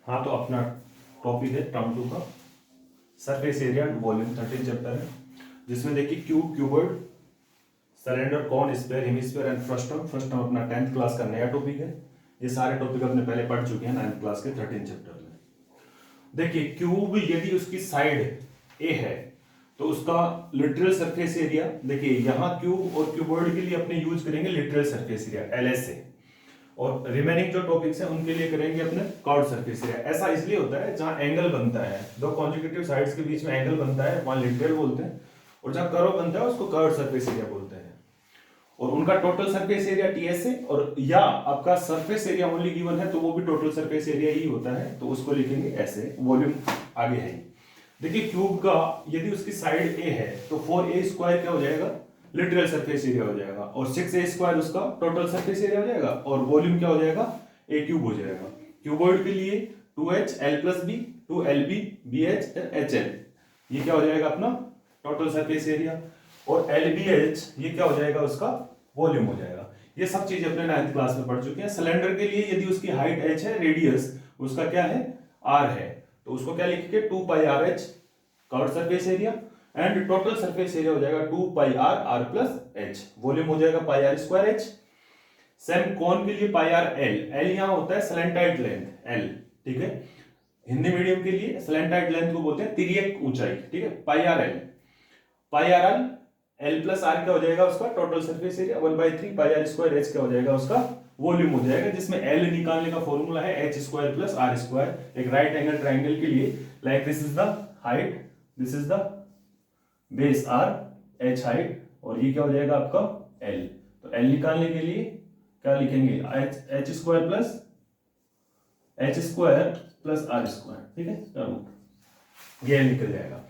हाँ, तो अपना टॉपिक है टर्म 2 का सरफेस एरिया वॉल्यूम 13 चैप्टर है, जिसमें देखिए cube, cuboid, cylinder, cone, sphere, hemisphere and frustum अपना 10th क्लास का नया टॉपिक है। ये सारे टॉपिक अपने पहले पढ़ चुके हैं 9th क्लास के 13 चैप्टर में। देखिए क्यूब यदि उसकी साइड ए है तो उसका लिटरल सरफेस एरिया, देखिए यहाँ क्यूब और क्यूबॉइड के लिए अपने यूज करेंगे लिटरल सरफेस एरिया LSA, और रिमेनिंग जो टॉपिक्स हैं उनके लिए करेंगे अपने कर्व्ड सरफेस एरिया। ऐसा इसलिए होता है जहां एंगल बनता है, दो कॉन्जिक्यूटिव साइड्स के बीच में एंगल बनता है वहां लिटरल बोलते हैं, और जहां कर्व बनता है उसको कर्व्ड सरफेस एरिया बोलते हैं। और उनका टोटल सरफेस एरिया TS है, और या आपका सरफेस एरिया ओनली गिवन है तो वो भी टोटल सरफेस एरिया ही होता है, तो उसको लिखेंगे ऐसे, वॉल्यूम आगे है। देखिए क्यूब का यदि उसकी साइड ए है तो 4a² क्या हो जाएगा, लिटरल सरफेस एरिया हो जाएगा, और 6a² उसका टोटल सरफेस एरिया हो जाएगा, और वॉल्यूम क्या हो जाएगा, a³ हो जाएगा। क्यूबॉइड के लिए 2h l+b 2lb bh hl, ये क्या हो जाएगा अपना टोटल सरफेस एरिया, और lbh ये क्या हो जाएगा उसका वॉल्यूम हो जाएगा। ये सब चीजें अपने 9th क्लास में पढ़ चुके हैं। सिलेंडर के लिए यदि उसकी हाइट h है, रेडियस उसका क्या है r है, तो उसको क्या लिखेंगे 2πrh curved surface area, and total surface area हो जाएगा 2πr+h, वॉल्यूम हो जाएगा πr²h। सेम कॉन के लिए πrl, l यहां होता है स्लैंटाइड लेंथ l, ठीक है। हिंदी मीडियम के लिए स्लैंटाइड लेंथ को बोलते हैं तिर्यक ऊंचाई, ठीक है। πrl l+r क्या हो जाएगा उसका टोटल सरफेस एरिया 1/3 πr²h क्या हो जाएगा उसका वॉल्यूम हो जाएगा, जिसमें l निकालने का फॉर्मूला है h² + r²। एक राइट एंगल ट्राइंगल के लिए like this is the height, this is the base r, h height, और ये क्या हो जाएगा आपका l। तो l निकालने के लिए क्या लिखेंगे h² + r², ठीक है, ये l निकल जाएगा।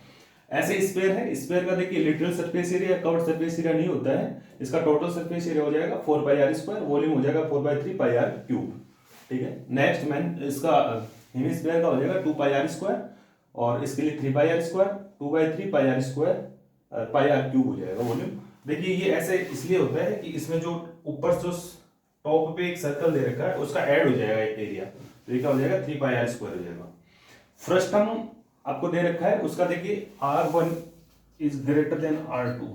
ऐसे स्फीयर है, स्फीयर का देखिए literal surface area curved surface area नहीं होता है, इसका टोटल सरफेस एरिया हो जाएगा 4πr², वॉल्यूम हो जाएगा 4/3 πr³, ठीक है। नेक्स्ट मैन इसका हेमिस्फीयर का हो जाएगा 2πr², और इसके लिए 3πr², 2/3 πr² हो जाएगा वॉल्यूम। देखिए ये ऐसे इसलिए होता है कि इसमें जो ऊपर जो टॉप पे एक सर्कल दे रखा है उसका ऐड हो जाएगा एक एरिया, तो ये क्या हो जाएगा 3πr² हो जाएगा। फ्रस्टम आपको दे रखा है, उसका देखिए R1 is greater than R2,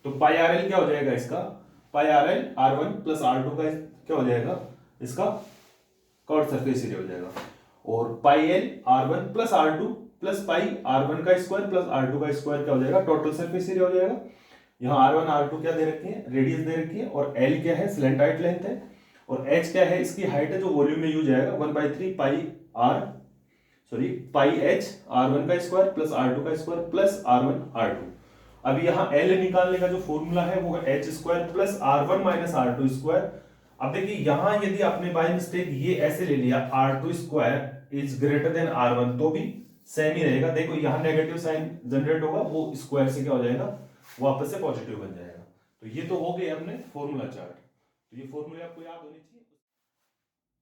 तो πrl क्या हो जाएगा इसका, πrl R1 + R2 का क्या हो जाएगा इसका कर्व्ड सरफेस एरिया हो जाएगा, और πl R1 + R2 + π R1 का स्क्वायर + R2 का स्क्वायर क्या हो जाएगा टोटल सरफेस एरिया हो जाएगा। यहाँ R1 R2 क्या दे रखी है, रेडियस दे रखी है, और l क्या है स्लैंटाइड लेंथ है, और h क्या है इसकी हाइट है जो वॉल्यूम में यूज आएगा 1/3 πh R1 का स्क्वायर + R2 का स्क्वायर + R1 R2। अब यहाँ l निकालने का जो फॉर्मूला है वो है h² + R1 - R2²। अब देखिए यहाँ यदि आपने बाय मिस्टेक ये ऐसे ले लिया R2² is greater than R1 तो भी सेम ही रहेगा। देखो यहाँ नेगेटिव साइन जनरेट होगा, वो स्क्वायर से क्या हो जाएगा वापस से पॉजिटिव बन जाएगा। तो ये तो हो गए अपने फॉर्मूला चार्ट, तो ये फॉर्मूले आपको याद होने चाहिए।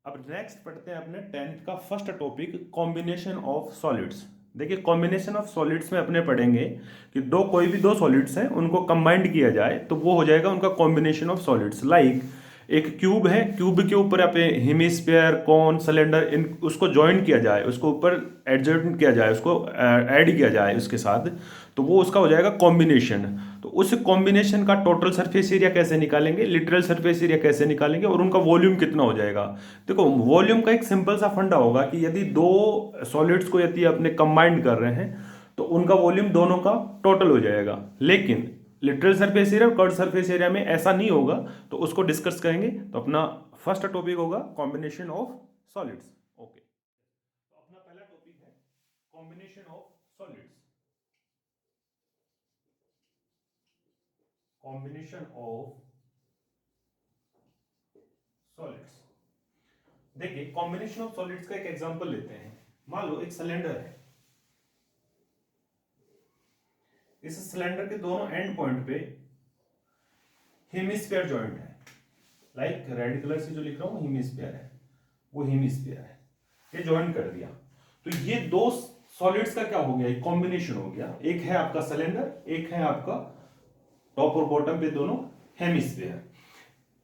अब नेक्स्ट पढ़ते हैं अपने 10th का first topic combination of solids. देखिए कॉम्बिनेशन ऑफ सॉलिड्स में अपने पढ़ेंगे कि कोई भी दो सॉलिड्स हैं उनको कंबाइंड किया जाए तो वो हो जाएगा उनका कॉम्बिनेशन ऑफ सॉलिड्स। लाइक एक क्यूब है, क्यूब के ऊपर आप हेमिस्फीयर, कॉन, सिलेंडर इन उसको ज्वाइन किया जाए, उसको ऊपर एडजॉइंट किया जाए, उसको ऐड किया जाए उसके साथ, तो वो उसका हो जाएगा कॉम्बिनेशन। तो उस कॉम्बिनेशन का टोटल सरफेस एरिया कैसे निकालेंगे, लिटरल सरफेस एरिया कैसे निकालेंगे, और उनका वॉल्यूम कितना हो जाएगा। देखो वॉल्यूम का एक सिंपल सा फंडा होगा कि यदि दो सॉलिड्स को यदि अपने कंबाइंड कर रहे हैं तो उनका वॉल्यूम दोनों का टोटल हो जाएगा। लेकिन लिटरल सरफेस एरिया और कर्व्ड सरफेस एरिया में ऐसा नहीं होगा, तो उसको डिस्कस करेंगे। तो अपना फर्स्ट टॉपिक होगा कॉम्बिनेशन ऑफ सॉलिड्स। ओके, तो अपना पहला टॉपिक है combination of solids. Combination of solids, देखिए कॉम्बिनेशन ऑफ सॉलिड्स का एक एग्जांपल लेते हैं। मान लो एक सिलेंडर है, इस सिलेंडर के दोनों एंड पॉइंट पे हेमिस्फीयर जॉइंट है, लाइक रेड कलर से जो लिख रहा हूं हेमिस्फीयर है, वो हेमिस्फीयर है, ये जॉइंट कर दिया। तो ये दो सॉलिड्स का क्या हो गया, एक कॉम्बिनेशन हो गया। एक है आपका सिलेंडर, एक है आपका टॉप और बॉटम पे दोनों हेमिस्फीयर।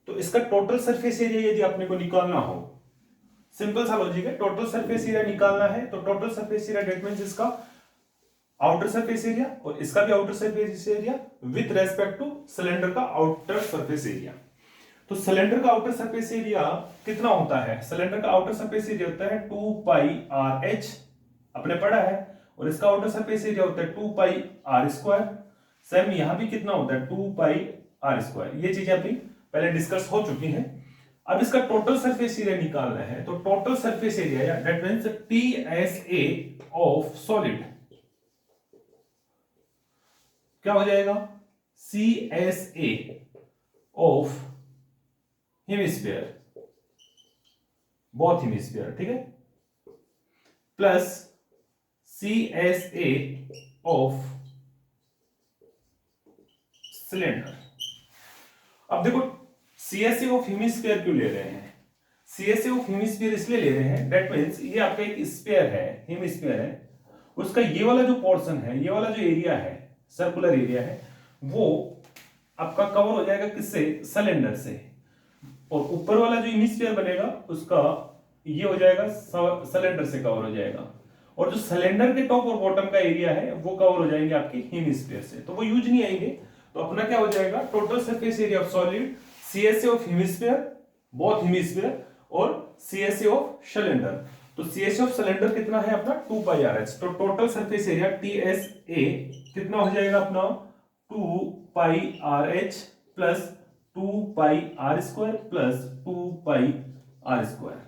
तो इसका टोटल सरफेस एरिया यदि अपने को निकालना हो सिंपल सा लॉजिक है, टोटल सरफेस एरिया निकालना है तो total surface area that means इसका आउटर सरफेस एरिया और इसका भी outer surface area with respect two cylinder का आउटर सरफेस एरिया। तो सिलेंडर का आउटर सरफेस एरिया कितना होता है? सिलेंडर का आउटर सरफेस एरिया होता है 2 पाई आर एच, अपने पढ़ा है, और इसका आउटर सरफेस एरिया होता है 2 पाई आर स्क्वायर। सेम यहां भी कितना होता है 2 पाई आर स्क्वायर। ये चीजें अपनी पहले डिस्कस हो चुकी हैं। अब इसका टोटल सरफेस एरिया निकालना है तो total surface area that means TSA of solid क्या हो जाएगा? CSA of hemisphere, both hemisphere, ठीक है, प्लस CSA ऑफ सिलेंडर। अब देखो CSA ऑफ हेमिस्फीयर क्यों ले रहे हैं? CSA ऑफ हेमिस्फीयर इसलिए ले रहे हैं दैट मींस ये आपका एक स्फीयर है, हेमिस्फीयर है, उसका ये वाला जो पोर्शन है, ये वाला जो एरिया है, सर्कुलर एरिया है, वो आपका कवर हो जाएगा किससे? सिलेंडर से। और ऊपर वाला जो हेमिस्फीयर बनेगा उसका ये हो जाएगा सिलेंडर से कवर हो जाएगा, और जो सिलेंडर के टॉप और बॉटम का एरिया है वो कवर हो जाएंगे आपकी हेमिस्फीयर से, तो वो यूज नहीं आएंगे। तो अपना क्या हो जाएगा? Total surface area of solid CSA of hemisphere, both hemisphere, और CSA ऑफ सिलेंडर। तो CSA ऑफ सिलेंडर कितना है अपना? 2 पाई आर एच। तो टोटल सरफेस एरिया TSA कितना हो जाएगा अपना? 2 pi r h plus 2 pi r square plus 2 pi r square.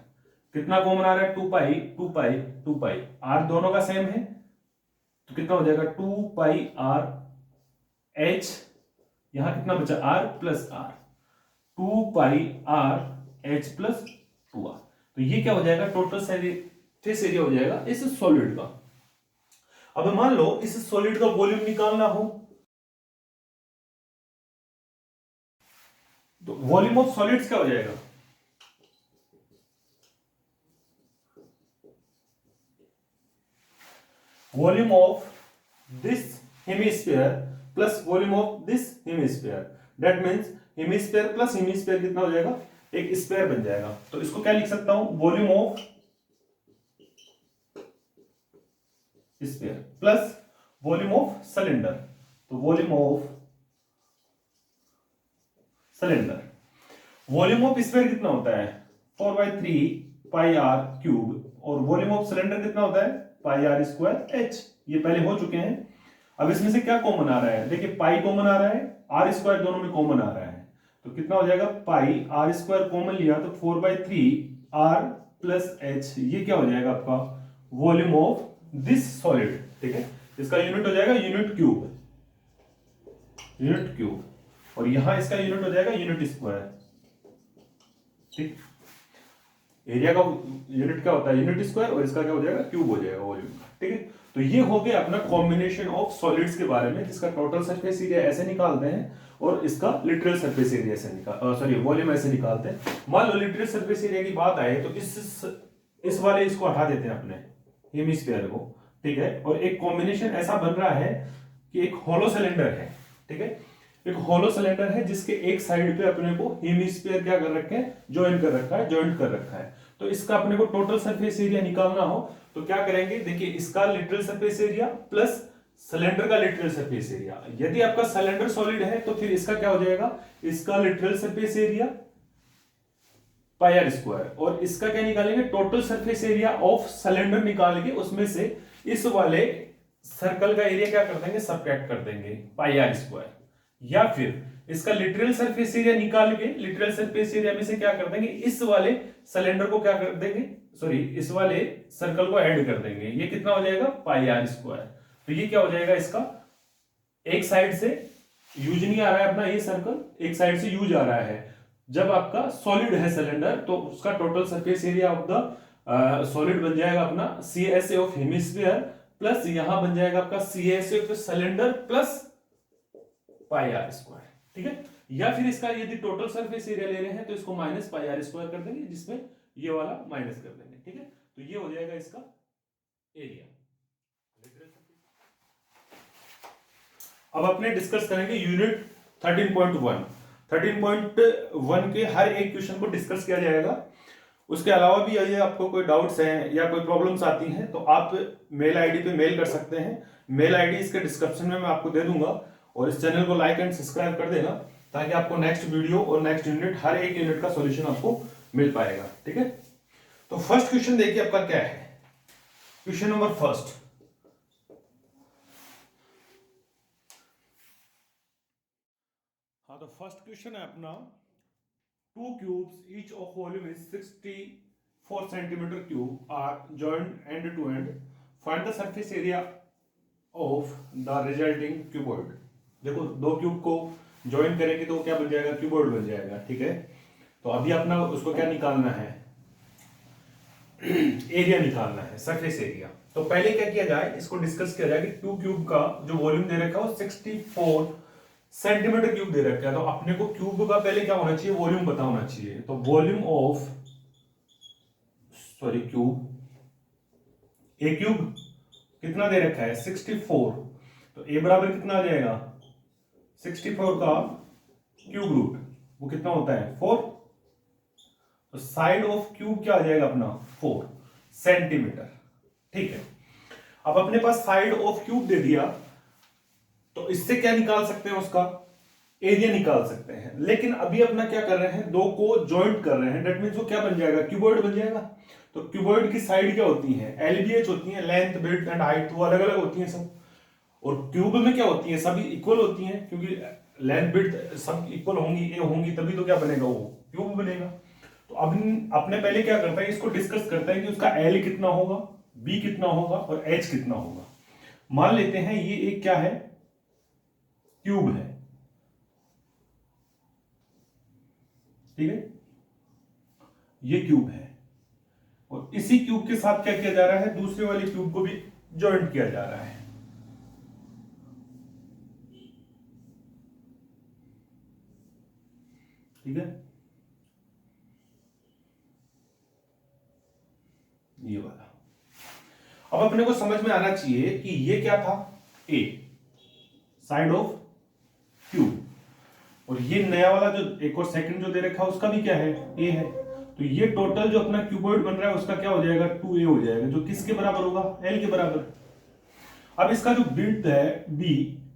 कितना कॉमन आ रहा है? 2 पाई 2 पाई 2 पाई, आर दोनों का सेम है तो कितना हो जाएगा? 2 पाई आर एच, यहां कितना बचा? R plus r, 2 pi r h plus 2 r. तो ये क्या हो जाएगा? टोटल सरफेस एरिया हो जाएगा इस सॉलिड का। अब मान लो इस सॉलिड का वॉल्यूम निकालना हो तो वॉल्यूम ऑफ सॉलिड्स क्या हो जाएगा? Volume of this hemisphere plus volume of this hemisphere, that means hemisphere plus hemisphere कितना हो जाएगा? एक स्क्वायर बन जाएगा। तो इसको क्या लिख सकता हूं? Volume of sphere plus volume of cylinder. तो volume of cylinder, volume of sphere कितना होता है? 4/3 पाई आर क्यूब, और वॉल्यूम ऑफ सिलेंडर कितना होता है? Pi r square h. ये पहले हो चुके हैं। अब इसमें से क्या कॉमन आ रहा है? देखिए पाई कॉमन आ रहा है, आर स्क्वायर दोनों में कॉमन आ रहा है, तो कितना हो जाएगा? पाई आर स्क्वायर कॉमन लिया तो 4/3 आर प्लस एच, ये क्या हो जाएगा आपका? वॉल्यूम ऑफ दिस सॉलिड, ठीक है। इसका यूनिट हो जाएगा यूनिट क्यूब, यूनिट क्यूब, और यहां इसका यूनिट हो जाएगा यूनिट स्क्वायर, ठीक। एरिया का यूनिट क्या होता है? यूनिट स्क्वायर, और इसका क्या हो जाएगा? क्यूब हो जाएगा वॉल्यूम का, ठीक है। तो ये हो गया अपना कॉम्बिनेशन ऑफ सॉलिड्स के बारे में, जिसका टोटल सरफेस एरिया ऐसे निकालते हैं और इसका लिटरल सरफेस एरिया ऐसे वॉल्यूम ऐसे निकालते हैं। मान लो लिटरल सरफेस एरिया की बात आए तो इस वाले इसको हटा देते हैं अपने हेमिस्फीयर को, ठीक है, और एक कॉम्बिनेशन ऐसा बन रहा है कि एक होलो सिलेंडर है, ठीक है, एक होलो सिलेंडर है जिसके एक साइड पे अपने को हेमिस्फीयर क्या कर रखे हैं? ज्वाइन कर रखा है, जॉइंट कर रखा है। तो इसका अपने को टोटल सरफेस एरिया निकालना हो तो क्या करेंगे? देखिए इसका literal surface area plus cylinder का लिटरल सरफेस एरिया। यदि आपका सिलेंडर सॉलिड है तो फिर इसका क्या हो जाएगा? इसका literal surface area pi r square, और इसका क्या निकालेंगे? Total surface area of cylinder निकाल के उसमें से इस वाले सर्कल का एरिया क्या कर देंगे? सबट्रैक्ट कर देंगे, पाई आर स्क्वायर। या फिर इसका लिटरल सरफेस एरिया निकाल के लिटरल सरफेस एरिया में से क्या कर देंगे? इस वाले सिलेंडर को क्या कर देंगे? सॉरी, इस वाले सर्कल को ऐड कर देंगे। ये कितना हो जाएगा? Pi r square. तो ये क्या हो जाएगा? इसका एक साइड से यूज नहीं आ रहा है अपना ये सर्कल, एक साइड से यूज आ रहा है। जब आपका सॉलिड है सिलेंडर तो उसका total surface area of the solid बन जाएगा अपना CSA ऑफ हेमिस्फीयर प्लस यहां बन जाएगा आपका CSA of cylinder plus pi r square, ठीक है। या फिर इसका यदि टोटल सरफेस एरिया ले रहे हैं तो इसको माइनस पाई आर स्क्वायर कर देंगे, जिसमें ये वाला माइनस कर देंगे, ठीक है। तो ये हो जाएगा इसका एरिया। अब अपने डिस्कस करेंगे यूनिट 13.1 के हर एक क्वेश्चन को डिस्कस किया जाएगा उसके अलावा भी यदि आपको कोई डाउट्स हैं या कोई प्रॉब्लम्स आती हैं तो आप मेल आईडी पे मेल कर सकते हैं। मेल आईडी इसके डिस्क्रिप्शन में मैं आपको दे दूंगा, और इस चैनल को लाइक एंड सब्सक्राइब कर देना ताकि आपको नेक्स्ट वीडियो और नेक्स्ट यूनिट, हर एक यूनिट का सॉल्यूशन आपको मिल पाएगा। ठीक है, तो फर्स्ट क्वेश्चन देखिए आपका क्या है। क्वेश्चन नंबर फर्स्ट, हाँ तो फर्स्ट क्वेश्चन है अपना, two cubes each of volume is 64 centimeter cube are joined end to end. Find the surface area of the resulting cuboid. देखो दो क्यूब को ज्वाइन करेंगे तो क्या बन जाएगा, क्यूबॉइड बन जाएगा। ठीक है, तो अभी अपना उसको क्या निकालना है, एरिया निकालना है, सरफेस एरिया। तो पहले क्या किया जाए, इसको डिस्कस किया जाए कि टू क्यूब का जो वॉल्यूम दे रखा है वो 64 सेंटीमीटर क्यूब दे रखा है। तो अपने को क्यूब का पहले क्या होना चाहिए, वॉल्यूम पता होना चाहिए। तो volume of cube, A cube कितना दे रखा है 64, तो ए बराबर कितना आ जाएगा 64 का क्यूब रूट, वो कितना होता है 4। तो साइड ऑफ क्यूब क्या आ जाएगा अपना 4 सेंटीमीटर। ठीक है, अब अपने पास साइड ऑफ क्यूब दे दिया, तो इससे क्या निकाल सकते हैं, उसका एरिया निकाल सकते हैं। लेकिन अभी अपना क्या कर रहे हैं, दो को जॉइंट कर रहे हैं, दैट मींस वो क्या बन जाएगा, क्यूबॉइड बन जाएगा। तो क्यूबॉइड की साइड क्या होती है, एलबीएच होती है, लेंथ विड्थ एंड हाइट, वो अलग अलग होती है सब। और क्यूब में क्या होती है, सभी इक्वल होती है, क्योंकि लेंथ विड्थ सब इक्वल होंगी, ए होंगी, तभी तो क्या बनेगा, वो क्यूब बनेगा। तो अब अपने पहले क्या करता है, इसको डिस्कस करता है कि उसका एल कितना होगा, बी कितना होगा और एच कितना होगा। मान लेते हैं ये एक क्या है, क्यूब है। ठीक है, ये क्यूब है, और इसी क्यूब के साथ क्या किया जा रहा है, दूसरे वाले क्यूब को भी जॉइंट किया जा रहा है। ठीक है, ये वाला। अब अपने को समझ में आना चाहिए कि ये क्या था, ए साइड ऑफ क्यूब, और ये नया वाला जो एक और सेकंड जो दे रखा है उसका भी क्या है, ए है। तो ये टोटल जो अपना क्यूबॉइड बन रहा है उसका क्या हो जाएगा, 2a हो जाएगा, जो किसके बराबर होगा, l के बराबर। अब इसका जो विड्थ है b,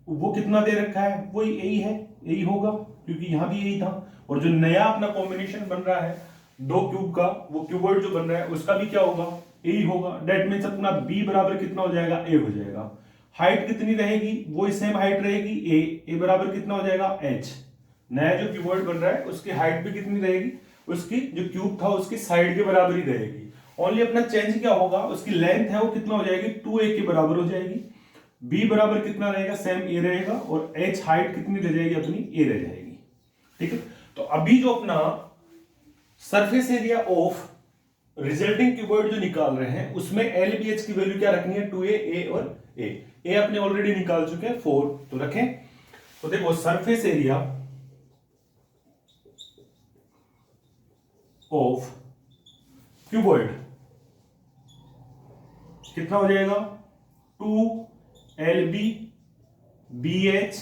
वो कितना दे रखा है, वही यही है, यही होगा, क्योंकि यहां भी यही था। और जो नया अपना कॉम्बिनेशन बन रहा है दो क्यूब का, वो क्यूबॉइड जो बन रहा है उसका भी क्या होगा, यही होगा। दैट मींस अपना b बराबर कितना हो जाएगा, a हो जाएगा। हाइट कितनी रहेगी, वही सेम हाइट रहेगी, a बराबर कितना हो जाएगा, h। नया जो क्यूबॉइड बन रहा है उसकी हाइट भी कितनी रहेगी, उसकी जो क्यूब था उसकी साइड के बराबर ही रहेगी। ओनली अपना चेंज क्या होगा, उसकी लेंथ है वो कितना हो जाएगी, 2a के बराबर हो जाएगी। b बराबर कितना रहेगा, सेम a रहेगा, और h हाइट कितनी रह जाएगी अपनी, a रह जाएगी। ठीक है, तो अभी जो अपना surface area of resulting cuboid जो निकाल रहे हैं उसमें LBH की वैल्यू क्या रखनी है, 2a, a और a अपने ऑलरेडी निकाल चुके हैं 4, तो रखें। तो देखो सरफेस एरिया ऑफ क्यूबॉइड कितना हो जाएगा, 2LB BH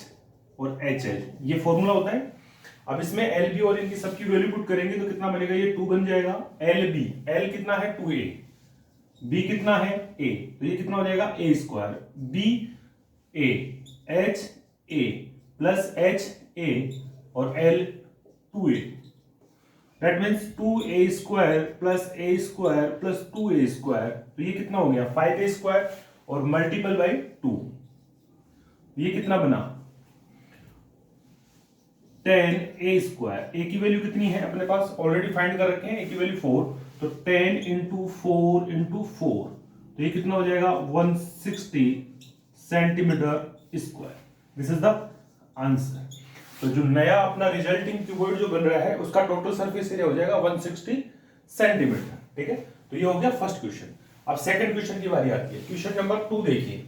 और HL, ये फॉर्मूला होता है। अब इसमें LB और इनकी सबकी वैल्यू पुट करेंगे तो कितना बनेगा, ये 2 बन जाएगा। LB, L कितना है 2A, B कितना है A, तो ये कितना हो जाएगा A square, BA HA plus HA और L 2A, that means 2a square plus a square plus 2a square, तो ये कितना हो गया 5a स्क्वायर और मल्टीपल बाई 2, ये कितना बना 10a स्क्वायर। a की वैल्यू कितनी है अपने पास ऑलरेडी फाइंड कर रखे हैं, a की वैल्यू 4, तो 10 इंटू 4 इंटू 4, तो ये कितना हो जाएगा 160 centimetre square. This is the answer. तो जो नया अपना रिजल्टिंग क्यूबॉइड जो बन रहा है उसका टोटल सरफेस एरिया हो जाएगा 160 सेंटीमीटर। ठीक है, तो ये हो गया फर्स्ट क्वेश्चन। अब सेकंड क्वेश्चन की बारी आती है। क्वेश्चन नंबर 2 देखिए,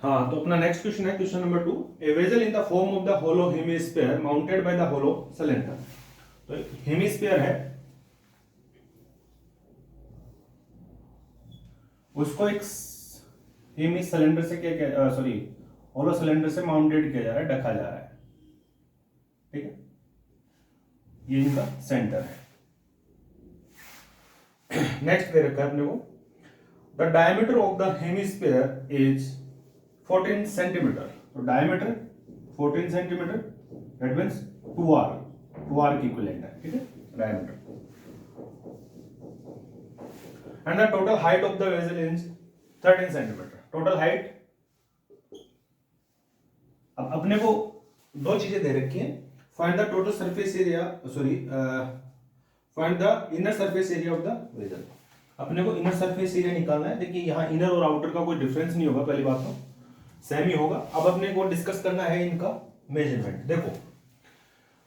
हाँ तो अपना नेक्स्ट क्वेश्चन है question number 2, a vessel in the form of the hollow hemisphere mounted by the hollow cylinder. तो हेमिस्फीयर है, उसको एक हेमी सिलेंडर से क्या सॉरी होलो सिलेंडर से माउंटेड किया जा रहा है, ढका जा रहा है, ठीक है। ये इनका सेंटर है। नेक्स्ट दे रखा है अपने को, the diameter of the hemisphere is 14 centimetre. तो diameter 14 centimetre, that means 2r की इक्विवेलेंट है, ठीक है, diameter. And the total height of the vessel is 13 centimetre. Total height, अब अपने को दो चीजें दे रखी हैं, find the total surface area, sorry find the inner surface area of the vessel. अपने को इनर सरफेस एरिया निकालना है। देखिए यहाँ इनर और आउटर का कोई डिफरेंस नहीं होगा, पहली बात तो सेम ही होगा। अब अपने को डिस्कस करना है इनका मेजरमेंट। देखो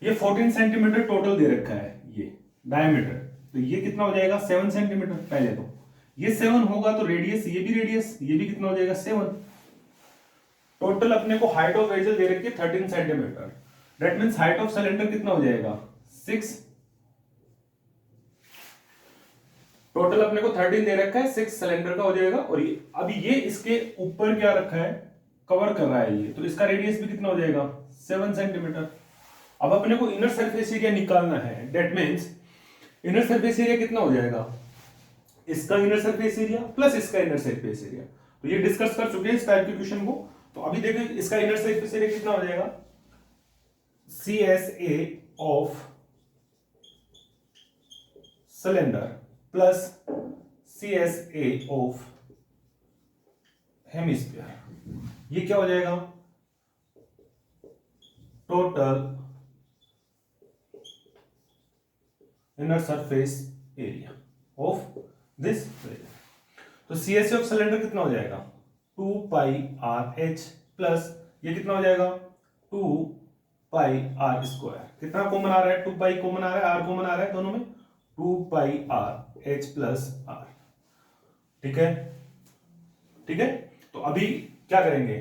ये 14 सेंटीमीटर टोटल दे रखा है, ये डायमीटर, तो ये कितना हो जाएगा 7 सेंटीमीटर। पहले तो ये 7 होगा, तो रेडियस, ये भी रेडियस, ये भी कितना हो जाएगा 7। टोटल अपने को हाइट ऑफ वेसल दे रखी है 13 centimetre, that means height of cylinder कितना हो जाएगा 6। टोटल अपने को 13 दे रखा है, 6 सिलेंडर का हो जाएगा। और ये अभी ये इसके ऊपर क्या रखा है, कवर कर रहा है ये, तो इसका रेडियस भी कितना हो जाएगा 7 सेंटीमीटर। अब अपने को इनर सरफेस एरिया निकालना है, that means inner surface area कितना हो जाएगा, इसका इनर सरफेस एरिया प्लस इसका इनर सरफेस एरिया। तो ये डिस्कस कर चुके हैं इस टाइप के क्वेश्चन को। तो अभी देखिए इसका इनर सरफेस एरिया कितना हो जाएगा, CSA of cylinder plus CSA of hemisphere, ये क्या हो जाएगा, total inner surface area of this vessel. तो CSA ऑफ सिलेंडर कितना हो जाएगा 2 पाई RH प्लस ये कितना हो जाएगा 2 पाई R स्क्वायर। कितना कॉमन आ रहा है, 2 पाई कॉमन आ रहा है, R कॉमन आ रहा है दोनों में, 2 पाई RH प्लस R, ठीक है, ठीक है। तो अभी क्या करेंगे,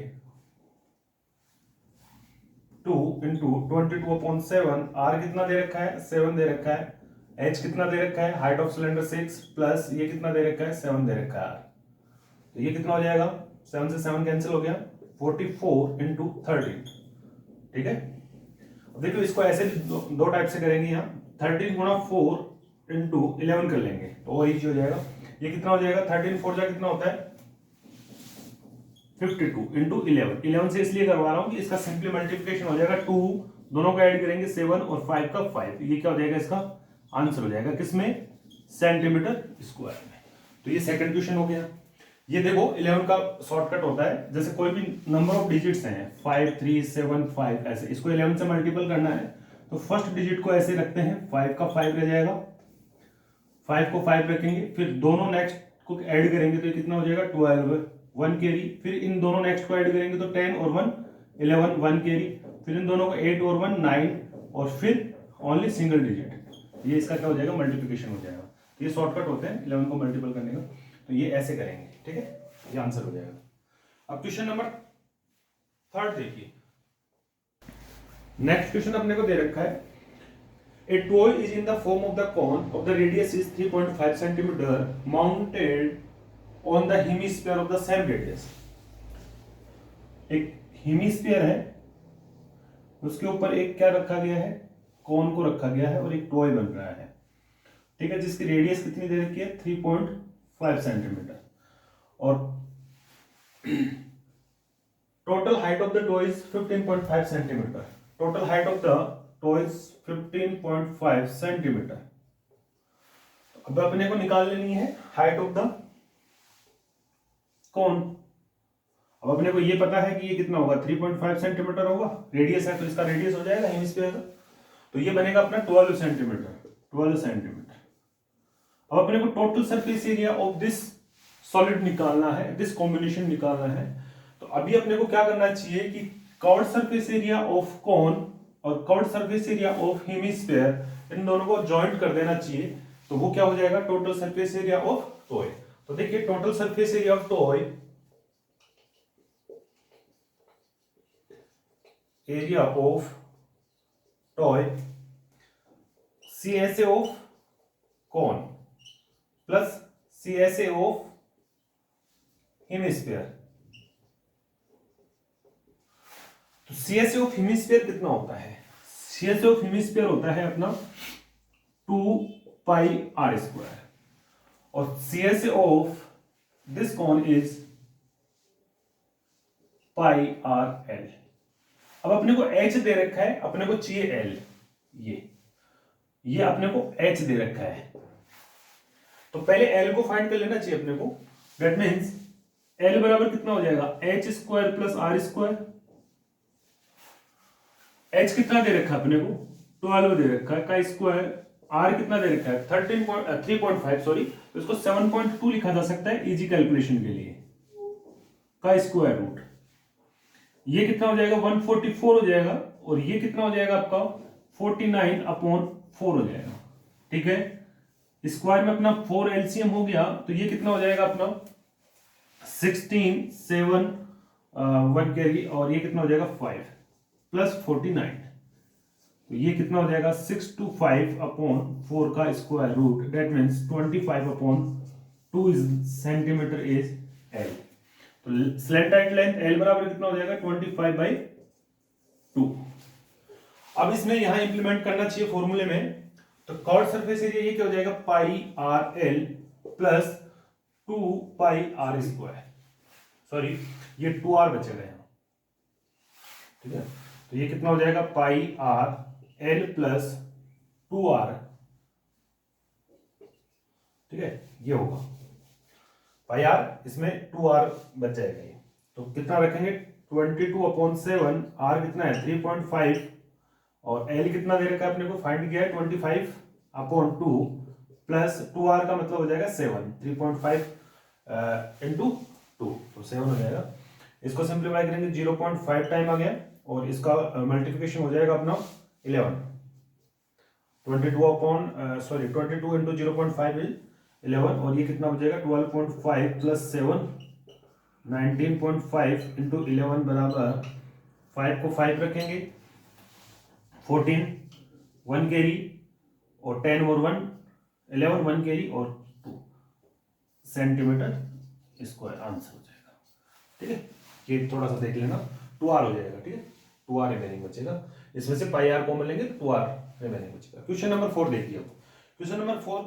2 इंटू 22/7, R कितना दे रखा है 7 दे रखा है, H कितना दे रखा है, हाइट ऑफ सिलेंडर 6 प्लस ये कितना दे रखा है 7 दे रखा है R। तो ये कितना हो जाएगा, 7 से 7 कैंसिल हो गया, 44 इंटू 13, ठीक है। अब देखो इसको ऐसे दो टाइप से करेंगे, यहाँ 13 गुणा 4 इंटू 11 कर लेंगे तो और इजी हो जाएगा। ये कितना हो जाएगा 13 4 जा कितना होता है 52 इंटू 11 से इसलिए करवा रहा हूं कि इसका सिंपली मल्टीप्लिकेशन हो जाएगा, 2 दोनों का ऐड करेंगे 7 और 5 का 5, ये क्या हो जाएगा इसका आंसर हो जाएगा किसमें, सेंटीमीटर स्क्वायर में। तो ये सेकंड क्वेश्चन हो गया। ये देखो 11 का शॉर्टकट होता है, जैसे कोई भी नंबर ऑफ डिजिट्स हैं 5 3 7 5 ऐसे, इसको 11 से मल्टीपल करना है तो फर्स्ट डिजिट को ऐसे रखते हैं, 5 का 5 रह जाएगा, 5 को 5 रखेंगे, फिर दोनों नेक्स्ट को ऐड करेंगे तो ये कितना हो जाएगा 12 1 कैरी, फिर इन दोनों नेक्स्ट को ऐड करेंगे तो 10 और 1 11 1 कैरी, फिर इन दोनों को 8 और 1 9 और फिर ओनली सिंगल डिजिट, ये इसका क्या हो जाएगा मल्टीप्लिकेशन हो जाएगा। तो ये शॉर्टकट होते हैं 11 को मल्टीपल करने का, तो ये ऐसे करेंगे, ठीक है, ये आंसर हो जाएगा। अब क्वेश्चन नंबर 3 देखिए, नेक्स्ट क्वेश्चन अपने को दे रखा है, a toy is in the form of the cone of the radius is 3.5 centimeter mounted on the hemisphere of the same radius। एक हेमिस्फीयर है, उसके ऊपर एक क्या रखा गया है, कॉन को रखा गया है और एक टॉय बन रहा है, ठीक है, जिसकी रेडियस कितनी दे रखी है 3.5 सेंटीमीटर और total height of the toy is 15.5 centimetre. Total height of the toy is 15.5 centimetre. अब अपने को निकाल लेनी है हाइट ऑफ द कौन। अब अपने को ये पता है कि ये कितना होगा 3.5 सेंटीमीटर होगा, रेडियस है तो इसका रेडियस हो जाएगा हेमिस्फीयर का, तो ये बनेगा अपना 12 सेंटीमीटर। अब अपने को total surface area of this solid निकालना है, दिस कॉम्बिनेशन निकालना है। तो अभी अपने को क्या करना चाहिए कि curved surface area of cone और curved surface area of hemisphere इन दोनों को जॉइंट कर देना चाहिए, तो वो क्या हो जाएगा total surface area of toy. तो देखिए total surface area of toy, area of toy CSA of cone plus CSA of hemisphere तो CSA ऑफ हेमिस्फीयर कितना होता है? CSA ऑफ हेमिस्फीयर होता है अपना 2πr² और CSA of this cone is πrl। अब अपने को h दे रखा है, अपने को चाहिए l, ये अपने को h दे रखा है, तो पहले l को फाइंड कर लेना चाहिए अपने को। दैट मीन्स l बराबर कितना हो जाएगा, h² प्लस r²। h कितना दे रखा है अपने को, 12 दे रखा है का स्क्वायर, r कितना दे रखा है 3.5 सॉरी, तो इसको 7.2 लिखा जा सकता है इजी कैलकुलेशन के लिए, का स्क्वायर रूट। ये कितना हो जाएगा 144 हो जाएगा, और ये कितना हो जाएगा आपका 49/4 हो जाएगा। ठीक है, स्क्वायर में अपना 4 एलसीएम हो गया, तो ये कितना हो जाएगा अपना 16 7 1 कैरी, और ये कितना हो जाएगा 5 प्लस 49, तो ये कितना हो जाएगा 625/4 का square root. That means 25/2 centimetre is l. तो स्लैंट एंड लेंथ एल बराबर कितना हो जाएगा 25/2। अब इसमें यहां इंप्लीमेंट करना चाहिए फॉर्मूले में, तो कॉर्ड सरफेस एरिया ये क्या हो जाएगा πrl प्लस 2πr², सॉरी ये 2r बचेगा यहां। ठीक है, तो ये कितना हो जाएगा πrl प्लस 2r। ठीक है, ये होगा πr, इसमें 2r बच जाएगा ये, तो कितना रखेंगे 22/7, r कितना है 3.5, और l कितना दे रखा है अपने को फाइंड किया है 25/2 प्लस 2r का मतलब हो जाएगा 7, 3.5 इंटू 2, तो 7 हो जाएगा। इसको सिंप्लीफाई करेंगे 0.5 टाइम आ गया, और इसका मल्टीप्लिकेशन हो जाएगा अपना 11, 22 इंटू 0.5 इज 11, और ये कितना हो जाएगा 12.5 प्लस 7 19.5 इंटू 11 बराबर 5 को 5 रखेंगे 14 1 कैरी, और 10 और 1 11 1 कैरी और 2 सेंटीमीटर स्क्वायर आंसर हो जाएगा। ठीक है, ये थोड़ा सा देख लेना, 2r हो जाएगा। ठीक है, 2r रिमेनिंग बचेगा, इसमें से πr को मिलेंगे तो 2r रिमेनिंग बचेगा। क्वेश्चन नंबर 4 देखिए। Question number 4,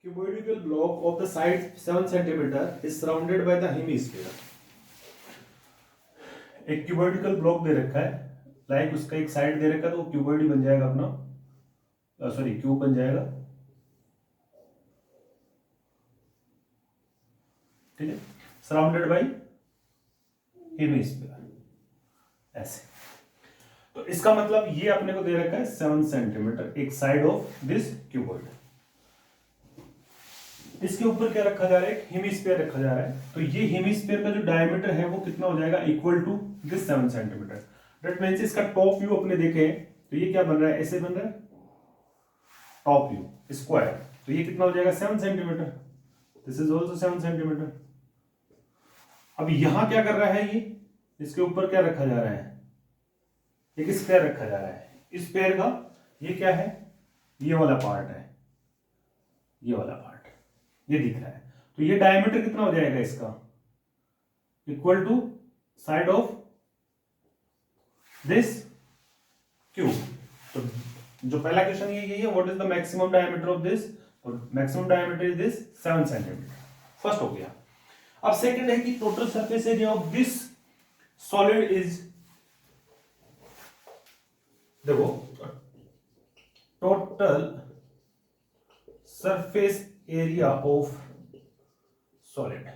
cuboidal block of the side 7 cm is surrounded by the hemisphere। एक क्यूबॉइडिकल ब्लॉक दे रखा है, लाइक उसका एक साइड दे रखा है, तो क्यूबॉइड ही बन जाएगा अपना, सॉरी क्यूब बन जाएगा। ठीक है, सराउंडेड बाय हेमिस्फीयर ऐसे, तो इसका मतलब ये अपने को दे रखा है 7 सेंटीमीटर एक साइड ऑफ दिस क्यूबॉइड। इसके ऊपर क्या रखा जा रहा है, हेमिस्फीयर रखा जा रहा है, तो ये हेमिस्फीयर का जो डायमीटर है वो कितना हो जाएगा equal to this 7 centimetre. That means इसका टॉप व्यू अपने देखे तो ये क्या बन रहा है, ऐसे बन रहा है टॉप व्यू स्क्वायर, तो ये कितना हो जाएगा 7 centimetre, this is also 7 centimetre. अब यहां क्या कर रहा है, ये इसके ऊपर क्या रखा जा रहा है, एक स्क्वायर रखा जा रहा है। इस स्क्वायर का ये क्या है, ये वाला पार्ट है, ये वाला पार्ट ये दिख रहा है, तो ये डायमीटर कितना हो जाएगा इसका equal to side of this cube. तो जो पहला क्वेश्चन ये यही है, what is the maximum diameter of this, तो maximum diameter is this 7 centimetre, first हो गया। अब सेकंड है कि total surface area of this solid is, देखो total surface area of solid.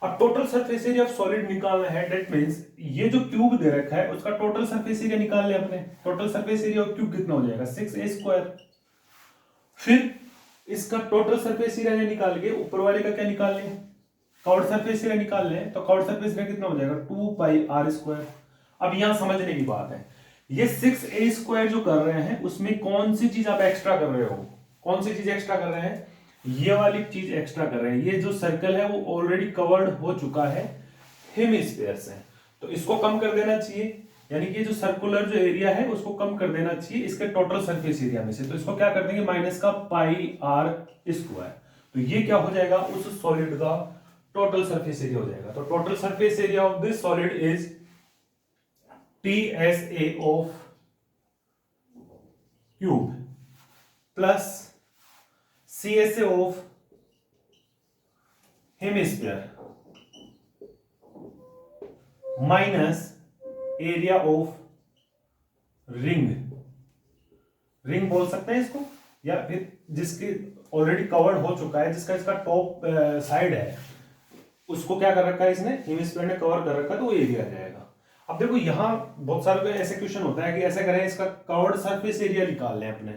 अब total surface area of solid निकालना है, दैट मींस ये जो क्यूब दे रखा है उसका टोटल सरफेस एरिया निकाल ले अपने। Total surface area of cube कितना हो जाएगा 6a²। फिर इसका टोटल सरफेस एरिया निकाल के ऊपर वाले का क्या निकाल लें, कॉर्ड सरफेस एरिया निकाल लें, तो कॉर्ड सरफेस एरिया कितना हो जाएगा 2πr²। अब यहां समझने की बात है, ये 6a² जो कर रहे हैं उसमें कौन सी चीज आप एक्स्ट्रा कर रहे हो, कौन सी चीज एक्स्ट्रा कर रहे हैं, ये वाली चीज एक्स्ट्रा कर रहे हैं। ये जो सर्कल है वो ऑलरेडी कवर्ड हो चुका है हेमिस्फीयर से, तो इसको कम कर देना चाहिए, यानी कि जो सर्कुलर जो एरिया है उसको कम कर देना चाहिए इसके टोटल सरफेस एरिया में से। तो इसको क्या कर देंगे माइनस का πr², तो ये क्या हो जाएगा उस सॉलिड का टोटल सरफेस एरिया हो जाएगा। तो total surface area of this solid is TSA of cube plus CSA of hemisphere minus area of ring. Ring बोल सकते हैं इसको, या फिर जिसकी ऑलरेडी कवर्ड हो चुका है, जिसका इसका टॉप साइड है, उसको क्या कर रखा है इसने, हेमिस्फीयर ने कवर कर रखा है, तो वो एरिया आ जाएगा। अब देखो यहां बहुत सारे ऐसे क्वेश्चन होता है कि ऐसे करें, इसका कवर्ड सरफेस एरिया निकाल लें अपने।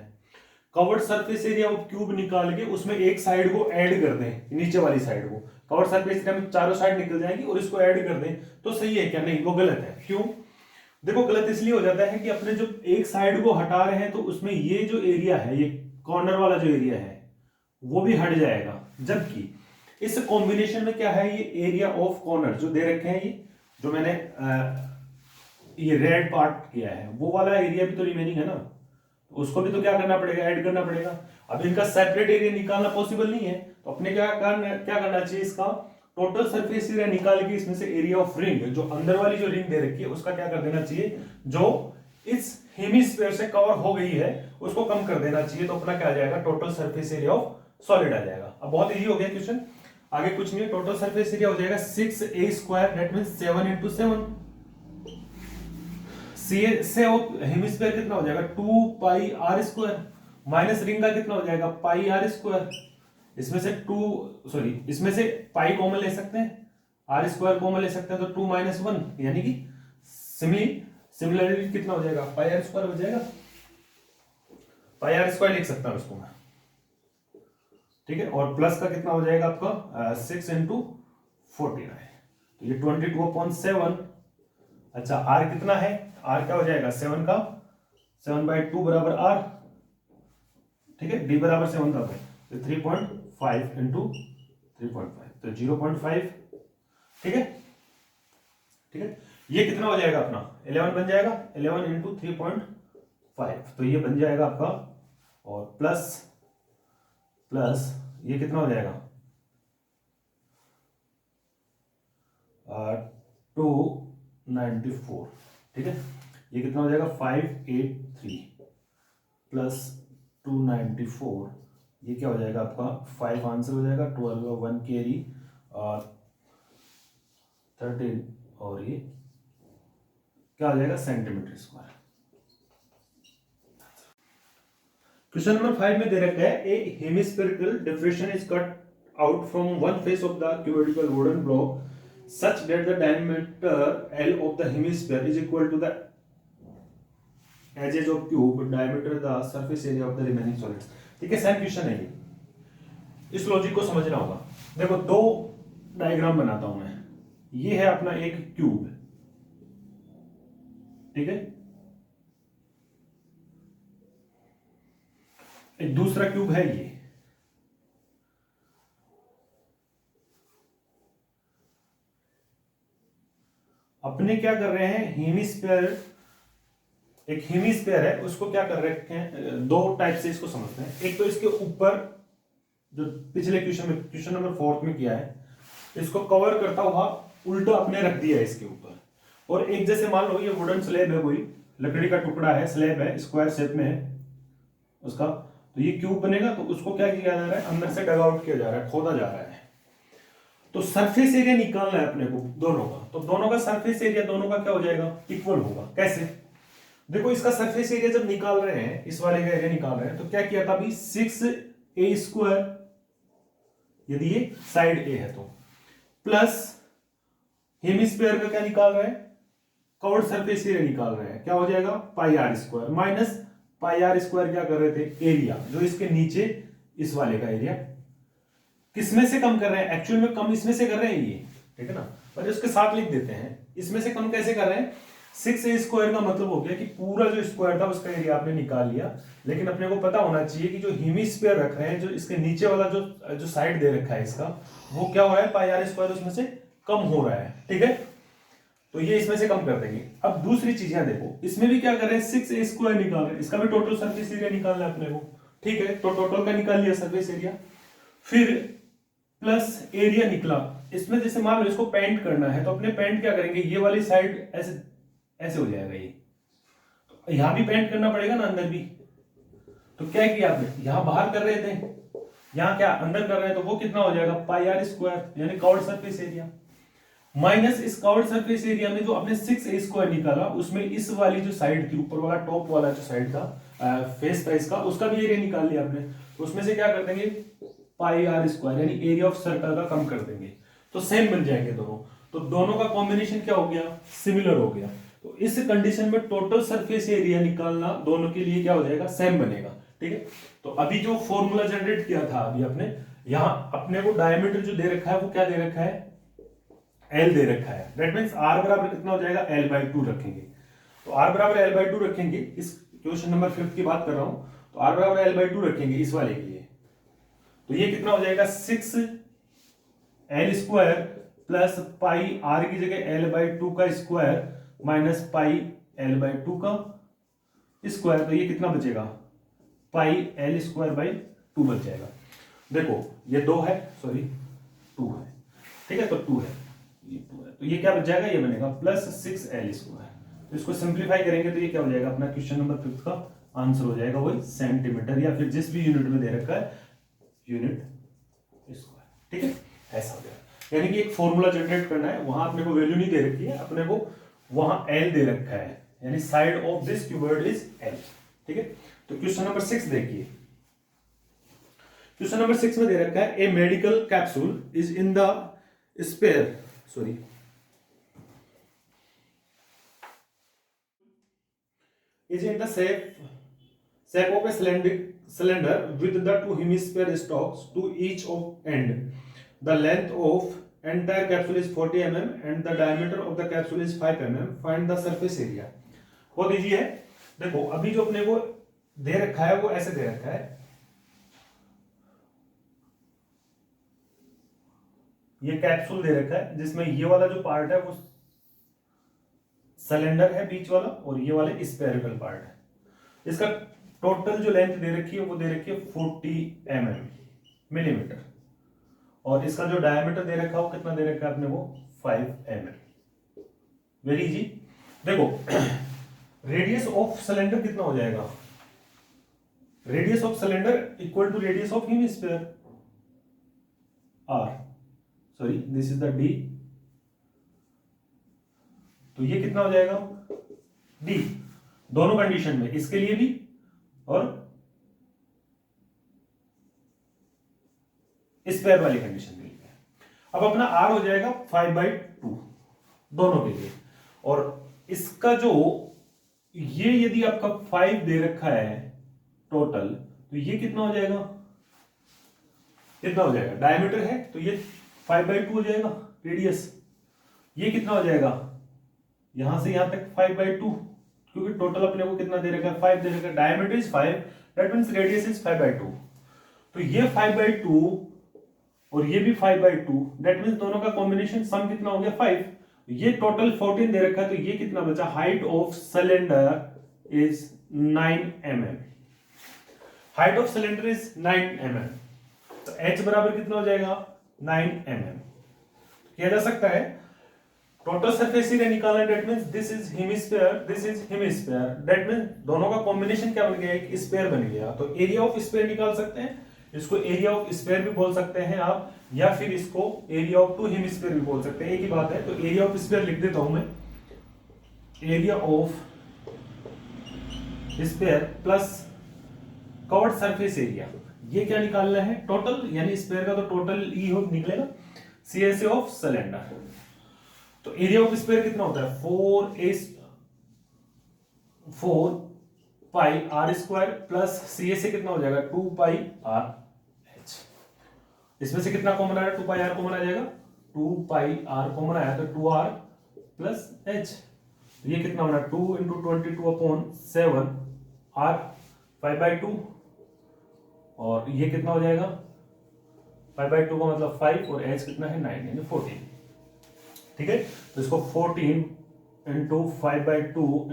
Curved surface area of cube निकाल के उसमें एक साइड को ऐड कर दें, नीचे वाली साइड को। कवर्ड सरफेस एरिया में चारों साइड निकल जाएंगी और इसको ऐड कर दें, तो सही है क्या? नहीं, वो गलत है। क्यों? देखो गलत इसलिए हो जाता है कि अपने जो एक साइड को हटा रहे हैं तो उसमें ये जो एरिया है, ये कॉर्नर वाला जो एरिया है वो भी हट जाएगा, जबकि इस कॉम्बिनेशन में क्या है, ये एरिया ऑफ कॉर्नर जो दे रखे हैं, ये जो मैंने ये रेड पार्ट किया है, वो वाला एरिया भी तो रिमेनिंग है ना, उसको भी तो क्या करना पड़ेगा, ऐड करना पड़ेगा। अब इनका सेपरेट एरिया निकालना पॉसिबल नहीं है, तो अपने क्या करना चाहिए, इसका टोटल सरफेस एरिया निकाल के इसमें से एरिया ऑफ रिंग, जो अंदर वाली जो रिंग दे रखी है, उसका क्या कर देना चाहिए, जो इस हेमिस्फीयर से कवर हो गई है उसको कम कर देना चाहिए, तो अपना क्या आ जाएगा, total surface area of solid आ जाएगा। अब बहुत इजी हो गया क्वेश्चन, आगे कुछ नहीं है। टोटल सरफेस एरिया हो जाएगा 6a² दैट मींस 7 × 7। से हेमिस्फीयर कितना हो जाएगा, 2πr² माइनस रिंग का कितना हो जाएगा, πr²। इसमें से इसमें से पाई कॉमन ले सकते हैं, r² कॉमन ले सकते हैं, तो 2 - 1 यानी कि सिमिलरली कितना हो जाएगा, πr² हो जाएगा। πr² लिख सकता हूं इसको मैं, ठीक है। और प्लस का कितना हो जाएगा आपका 6 × 49, तो ये 22/7। अच्छा r कितना है, r क्या हो जाएगा, 7 का 7/2 बराबर r, ठीक है। d बराबर 7 तब है, तो 3.5 × 3.5, तो 0.5, ठीक है, ठीक है। ये कितना हो जाएगा अपना 11 बन जाएगा, 11 × 3.5, तो ये बन जाएगा आपका, और प्लस ये कितना हो जाएगा 294, ठीक है। ये कितना हो जाएगा 583 प्लस 294, ये क्या हो जाएगा आपका 5 आंसर हो जाएगा, 12 1 कैरी और 13, और ये क्या हो जाएगा सेंटीमीटर²। क्वेश्चन नंबर 5 में दे रखा है, a hemispherical diffraction is cut out from one face of the cubical wooden block such that the diameter L of the hemisphere is equal to the edges of cube diameter the surface area of the remaining solids। ठीक है, same question है ये, इस logic को समझना होगा। देखो दो डायग्राम बनाता हूं मैं, ये है अपना एक क्यूब, ठीक है, एक दूसरा क्यूब है ये, अपने क्या कर रहे हैं, हेमिस्फीयर, एक हेमिस्फीयर है, उसको क्या कर रहे हैं, दो टाइप से इसको समझते हैं। एक तो इसके ऊपर जो पिछले क्वेश्चन में, क्वेश्चन नंबर 4 में किया है, इसको कवर करता हुआ उल्टा अपने रख दिया है इसके ऊपर, और एक जैसे मान लो ये वुडन स्लैब है, कोई लकड़ी का टुकड़ा है, स्लैब है, स्क्वायर शेप में है उसका, तो ये क्यूब बनेगा, तो उसको क्या किया जा रहा है, अंदर से डग आउट किया जा रहा है, खोदा जा रहा है। तो सरफेस एरिया निकालना है अपने को दोनों का, तो दोनों का सरफेस एरिया दोनों का क्या हो जाएगा, इक्वल होगा। कैसे, देखो इसका सरफेस एरिया जब निकाल रहे हैं, इस वाले का एरिया निकाल रहे हैं, तो क्या किया था अभी 6a², यदि ये साइड ए है तो, प्लस हेमिस्फीयर का क्या निकाल रहे हैं, कवर्ड सरफेस एरिया निकाल रहे हैं, क्या हो जाएगा πr² माइनस πr² क्या कर रहे थे, एरिया जो इसके नीचे इस वाले का एरिया, किसमें से कम कर रहे हैं, एक्चुअल में कम इसमें से कर रहे हैं ये, ठीक है ना, पर उसके साथ लिख देते हैं, इसमें से कम कैसे कर रहे हैं, 6a² का मतलब हो गया कि पूरा जो स्क्वायर था उसका एरिया आपने निकाल लिया, लेकिन अपने को पता होना चाहिए कि जो हेमिस्फीयर रख रहे हैं, जो इसके नीचे वाला जो साइड दे रखा है इसका, वो क्या हो रहा है, πr² उसमें से कम हो रहा है, ठीक है, तो ये इसमें से कम कर देंगे। अब दूसरी चीजें देखो, इसमें भी क्या कर रहे हैं, 6a² निकाल रहे हैं, इसका भी टोटल सरफेस एरिया निकालना है अपने को, ठीक है, तो टोटल का निकाल लिया सरफेस एरिया, फिर प्लस एरिया निकला, इसमें जैसे मान लो इसको पेंट करना है, तो अपने पेंट क्या करेंगे, ये वाली साइड ऐसे ऐसे हो जाएगा ये। तो यहां भी पेंट करना पड़ेगा ना अंदर भी। तो क्या किया आपने, यहां बाहर कर रहे थे, यहां क्या अंदर कर रहे हैं, तो वो कितना हो जाएगा पाई आर स्क्वायर यानी कवर्ड सरफेस एरिया माइनस इस कवर्ड सरफेस एरिया में जो आपने 6a स्क्वायर निकाला उसमें इस वाली जो साइड थी ऊपर वाला टॉप वाला जो साइड था फेस था इसका, उसका भी एरिया निकाल लिया आपने। तो उसमें से क्या कर देंगे पाई आर स्क्वायर यानी एरिया ऑफ सर्कल का कम कर देंगे, तो सेम बन जाएंगे दोनों। तो दोनों का कॉम्बिनेशन क्या हो गया, सिमिलर हो गया। तो इस कंडीशन में टोटल सरफेस एरिया निकालना दोनों के लिए क्या हो जाएगा, सेम बनेगा। ठीक है, तो अभी जो फॉर्मूला जनरेट किया था अभी अपने, यहां अपने को डायमीटर जो दे रखा है वो क्या दे रखा है, L दे रखा है। दैट मींस R बराबर कितना हो जाएगा, L/2 रखेंगे। तो R बराबर L/2 रखेंगे, इस क्वेश्चन नंबर 5 की बात कर रहा हूं। तो R बराबर L/2 रखेंगे इस वाले के लिए, तो ये कितना हो जाएगा 6L square plus pi R की जगह L/2 का स्क्वायर माइनस पाई L/2 का स्क्वायर। तो ये कितना बचेगा, पाई L स्क्वायर बाई 2 बच जाएगा। देखो ये 2 है, सॉरी 2 है, ठीक है, तो 2 है, ये 2 है, तो ये क्या बच जाएगा, ये बनेगा प्लस 6L स्क्वायर। तो इसको सिंप्लीफाई करेंगे तो ये क्या हो जाएगा, अपना क्वेश्चन नंबर 5 का आंसर हो जाएगा वही सेंटीमीटर या फिर जिस भी यूनिट में दे रखा है यूनिट स्क्वायर। ठीक है, ऐसा हो जाएगा। यानी कि एक फॉर्मूला जनरेट करना है, वहां अपने को वैल्यू नहीं दे रखी है, अपने को वहां L दे रखा है, यानी side of this cuboid is L। ठीक है, तो क्वेश्चन नंबर 6 देखिए। क्वेश्चन नंबर 6 में दे रखा है a medical capsule is in the spare is in the shape of a cylinder with the two hemisphere stalks to each of end. The length of entire capsule is 40 mm and the diameter of the capsule is 5 mm. Find the surface area. बहुत easy है। देखो अभी जो अपने को दे रखा है वो ऐसे दे रखा है, ये कैप्सूल दे रखा है जिसमें ये वाला जो पार्ट है वो सिलेंडर है बीच वाला और ये वाले स्फेरिकल पार्ट है। इसका टोटल जो लेंथ दे रखी है वो दे रखी है 40 मिलीमीटर और इसका जो डायमीटर दे रखा है वो कितना दे रखा है अपने को 5 mm। Very easy. देखो रेडियस ऑफ सिलेंडर कितना हो जाएगा, radius of cylinder equal to radius of hemisphere r, sorry this is the d, तो ये कितना हो जाएगा डी, दोनों कंडीशन में, इसके लिए भी और स्क्वायर वाली कंडीशन के लिए। अब अपना आर हो जाएगा 5/2 दोनों के लिए, और इसका जो ये यदि आपका 5 दे रखा है टोटल, तो ये कितना हो जाएगा, कितना हो जाएगा, डायमीटर है तो ये 5/2 हो जाएगा रेडियस। ये कितना हो जाएगा, यहां से यहां तक 5/2, क्योंकि टोटल अपने को कितना दे रखा है 5 दे रखा है, diameter is 5, that means radius is 5/2। तो ये 5/2 और ये भी 5/2, दैट मींस दोनों का कॉम्बिनेशन सम कितना हो गया 5। ये टोटल 14 दे रखा है, तो ये कितना बचा, height of cylinder is 9 mm, height of cylinder is 9 mm, तो h बराबर कितना हो जाएगा 9 mm। किया जा सकता है टोटल सरफेस एरिया निकालना, that means this is hemisphere, this is hemisphere, that means दोनों का कॉम्बिनेशन क्या बन गया, एक स्फीयर बन गया। तो एरिया ऑफ स्फीयर निकाल सकते हैं, इसको एरिया ऑफ स्फीयर भी बोल सकते हैं आप, या फिर इसको एरिया ऑफ टू हेमिस्फीयर भी बोल सकते हैं, एक ही बात है। तो एरिया ऑफ स्फीयर लिख देता हूं मैं, area of sphere plus curved surface area, ये क्या निकालना है टोटल, यानी स्फीयर का तो टोटल ई हो निकलेगा, CSA ऑफ सिलेंडर। तो एरिया ऑफ स्फीयर कितना होता है 4 pi r square plus CSA कितना हो जाएगा 2 पाई आर एच। इसमें से कितना कॉमन आया, 2 पाई आर कॉमन आ जाएगा, 2 पाई आर कॉमन आया तो 2r प्लस एच। ये कितना होना 2 × 22/7 r 5/2, और ये कितना हो जाएगा 5/2 का मतलब 5 और h कितना है 9 यानी 14। ठीक है, तो इसको 14 × 5/2 ×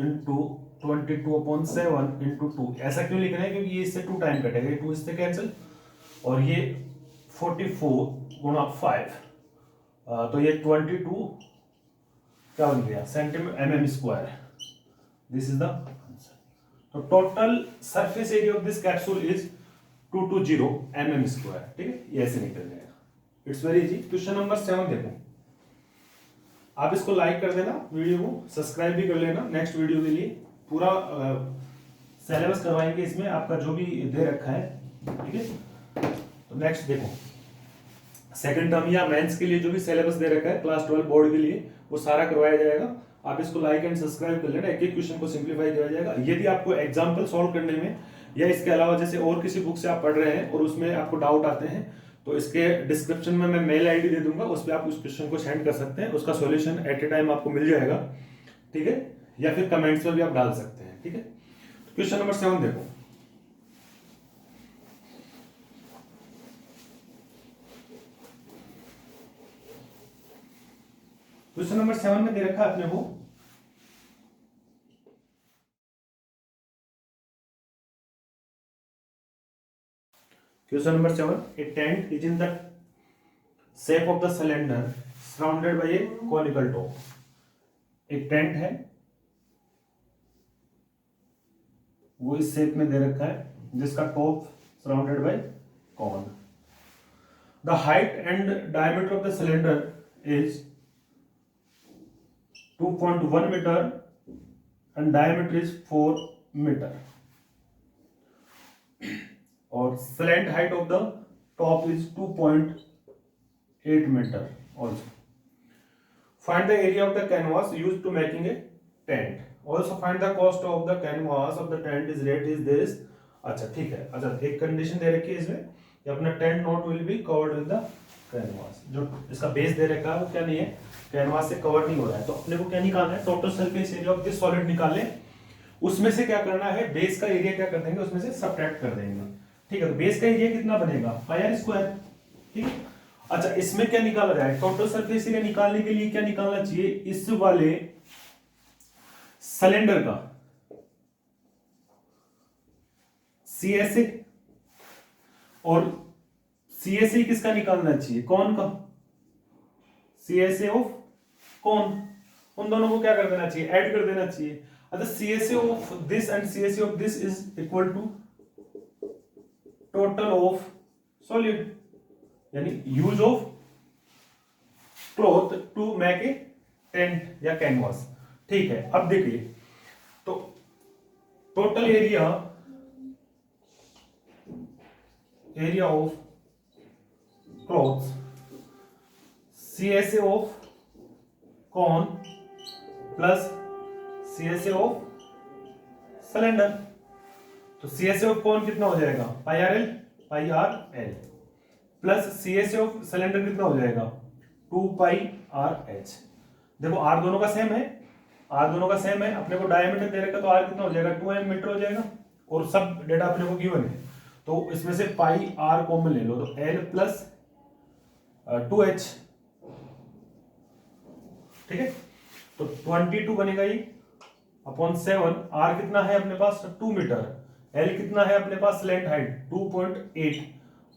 22/7 × 2, ऐसा क्यों लिख रहे हैं, क्योंकि ये इससे 2 टाइम कटेगा, 2 इससे कैंसिल, और ये 44 × 5, तो ये 22 क्या बन गया centimetre mm square, this is the answer. तो total surface area of this capsule is 220 mm²। ठीक है, ये ऐसे निकल जाएगा। It's very easy. Question number 7 देखो, आप इसको लाइक कर देना, वीडियो को सब्सक्राइब भी कर लेना। नेक्स्ट वीडियो के लिए पूरा सिलेबस करवाएंगे इसमें, आपका जो भी दे रखा है। ठीक है, तो नेक्स्ट देखो, सेकंड टर्म या मेंस के लिए जो भी सिलेबस दे रखा है क्लास 12 बोर्ड के लिए, वो सारा करवाया जाएगा। आप इसको लाइक एंड सब्सक्राइब कर लेना, एक एक क्वेश्चन को सिंप्लीफाई किया जाएगा। यदि आपको एग्जाम्पल सॉल्व करने में या इसके अलावा जैसे और किसी बुक से आप पढ़ रहे हैं और उसमें आपको डाउट आते हैं, तो इसके डिस्क्रिप्शन में मैं मेल आईडी दे दूंगा, उस पर आप उस क्वेश्चन को सेंड कर सकते हैं, उसका सॉल्यूशन एट ए टाइम आपको मिल जाएगा। ठीक है, या फिर कमेंट्स में भी आप डाल सकते हैं। ठीक है, क्वेश्चन नंबर 7 देखो, क्वेश्चन नंबर 7 में दे रखा है अपने को, question number 7, a tent is in the shape of the cylinder surrounded by a conical top. एक टेंट है, वो इस शेप में दे रखा है जिसका top surrounded by cone. The height and diameter of the cylinder is 2.1 metre and diameter is 4 metre, और slant height of the top is 2.8 meter also. Find the area of the canvas used to making a tent. Also find the cost of the canvas of the tent is rate is this. अच्छा ठीक है, अच्छा एक condition दे रखी है इसमें कि अपना tent not will be covered with the canvas. जो इसका बेस दे रखा है वो क्या नहीं है, कैनवास से कवर नहीं हो रहा है। तो अपने को क्या निकालना है, total surface area of this solid निकाल ले, उसमें से क्या करना है, बेस का एरिया क्या कर देंगे, उसमें से सब्ट्रैक्ट कर देंगे। ठीक है, तो बेस का एरिया कितना बनेगा, पाई आर स्क्वायर। ठीक है, अच्छा इसमें क्या निकाला जाए, टोटल सरफेस एरिया निकालने के लिए क्या निकालना चाहिए, इस वाले सिलेंडर का CSA, और CSA किसका निकालना चाहिए, कौन का, CSA ऑफ कौन, उन दोनों को क्या कर देना चाहिए, ऐड कर देना चाहिए। अच्छा CSA of this and CSA of this is equal to total of solid, यानी use of cloth to make a tent या कैनवास। ठीक है, अब देखिए, तो total area of cloths, CSA of cone plus CSA of cylinder. तो CSA of cone कितना हो जाएगा, pi r l plus CSA of cylinder कितना हो जाएगा, 2 पाई आर एच। देखो आर दोनों का सेम है, आर दोनों का सेम है, अपने को डायमीटर दे रखा तो आर कितना हो जाएगा, 2m मीटर हो जाएगा, और सब डेटा अपने को गिवन है। तो इसमें से पाई आर कॉमन ले लो, तो एल प्लस 2h। ठीक है, तो 22 बनेगा ये अपॉन 7। आर कितना है अपने पास, 2 मीटर, एल कितना है अपने पास, स्लैंट हाइट 2.8,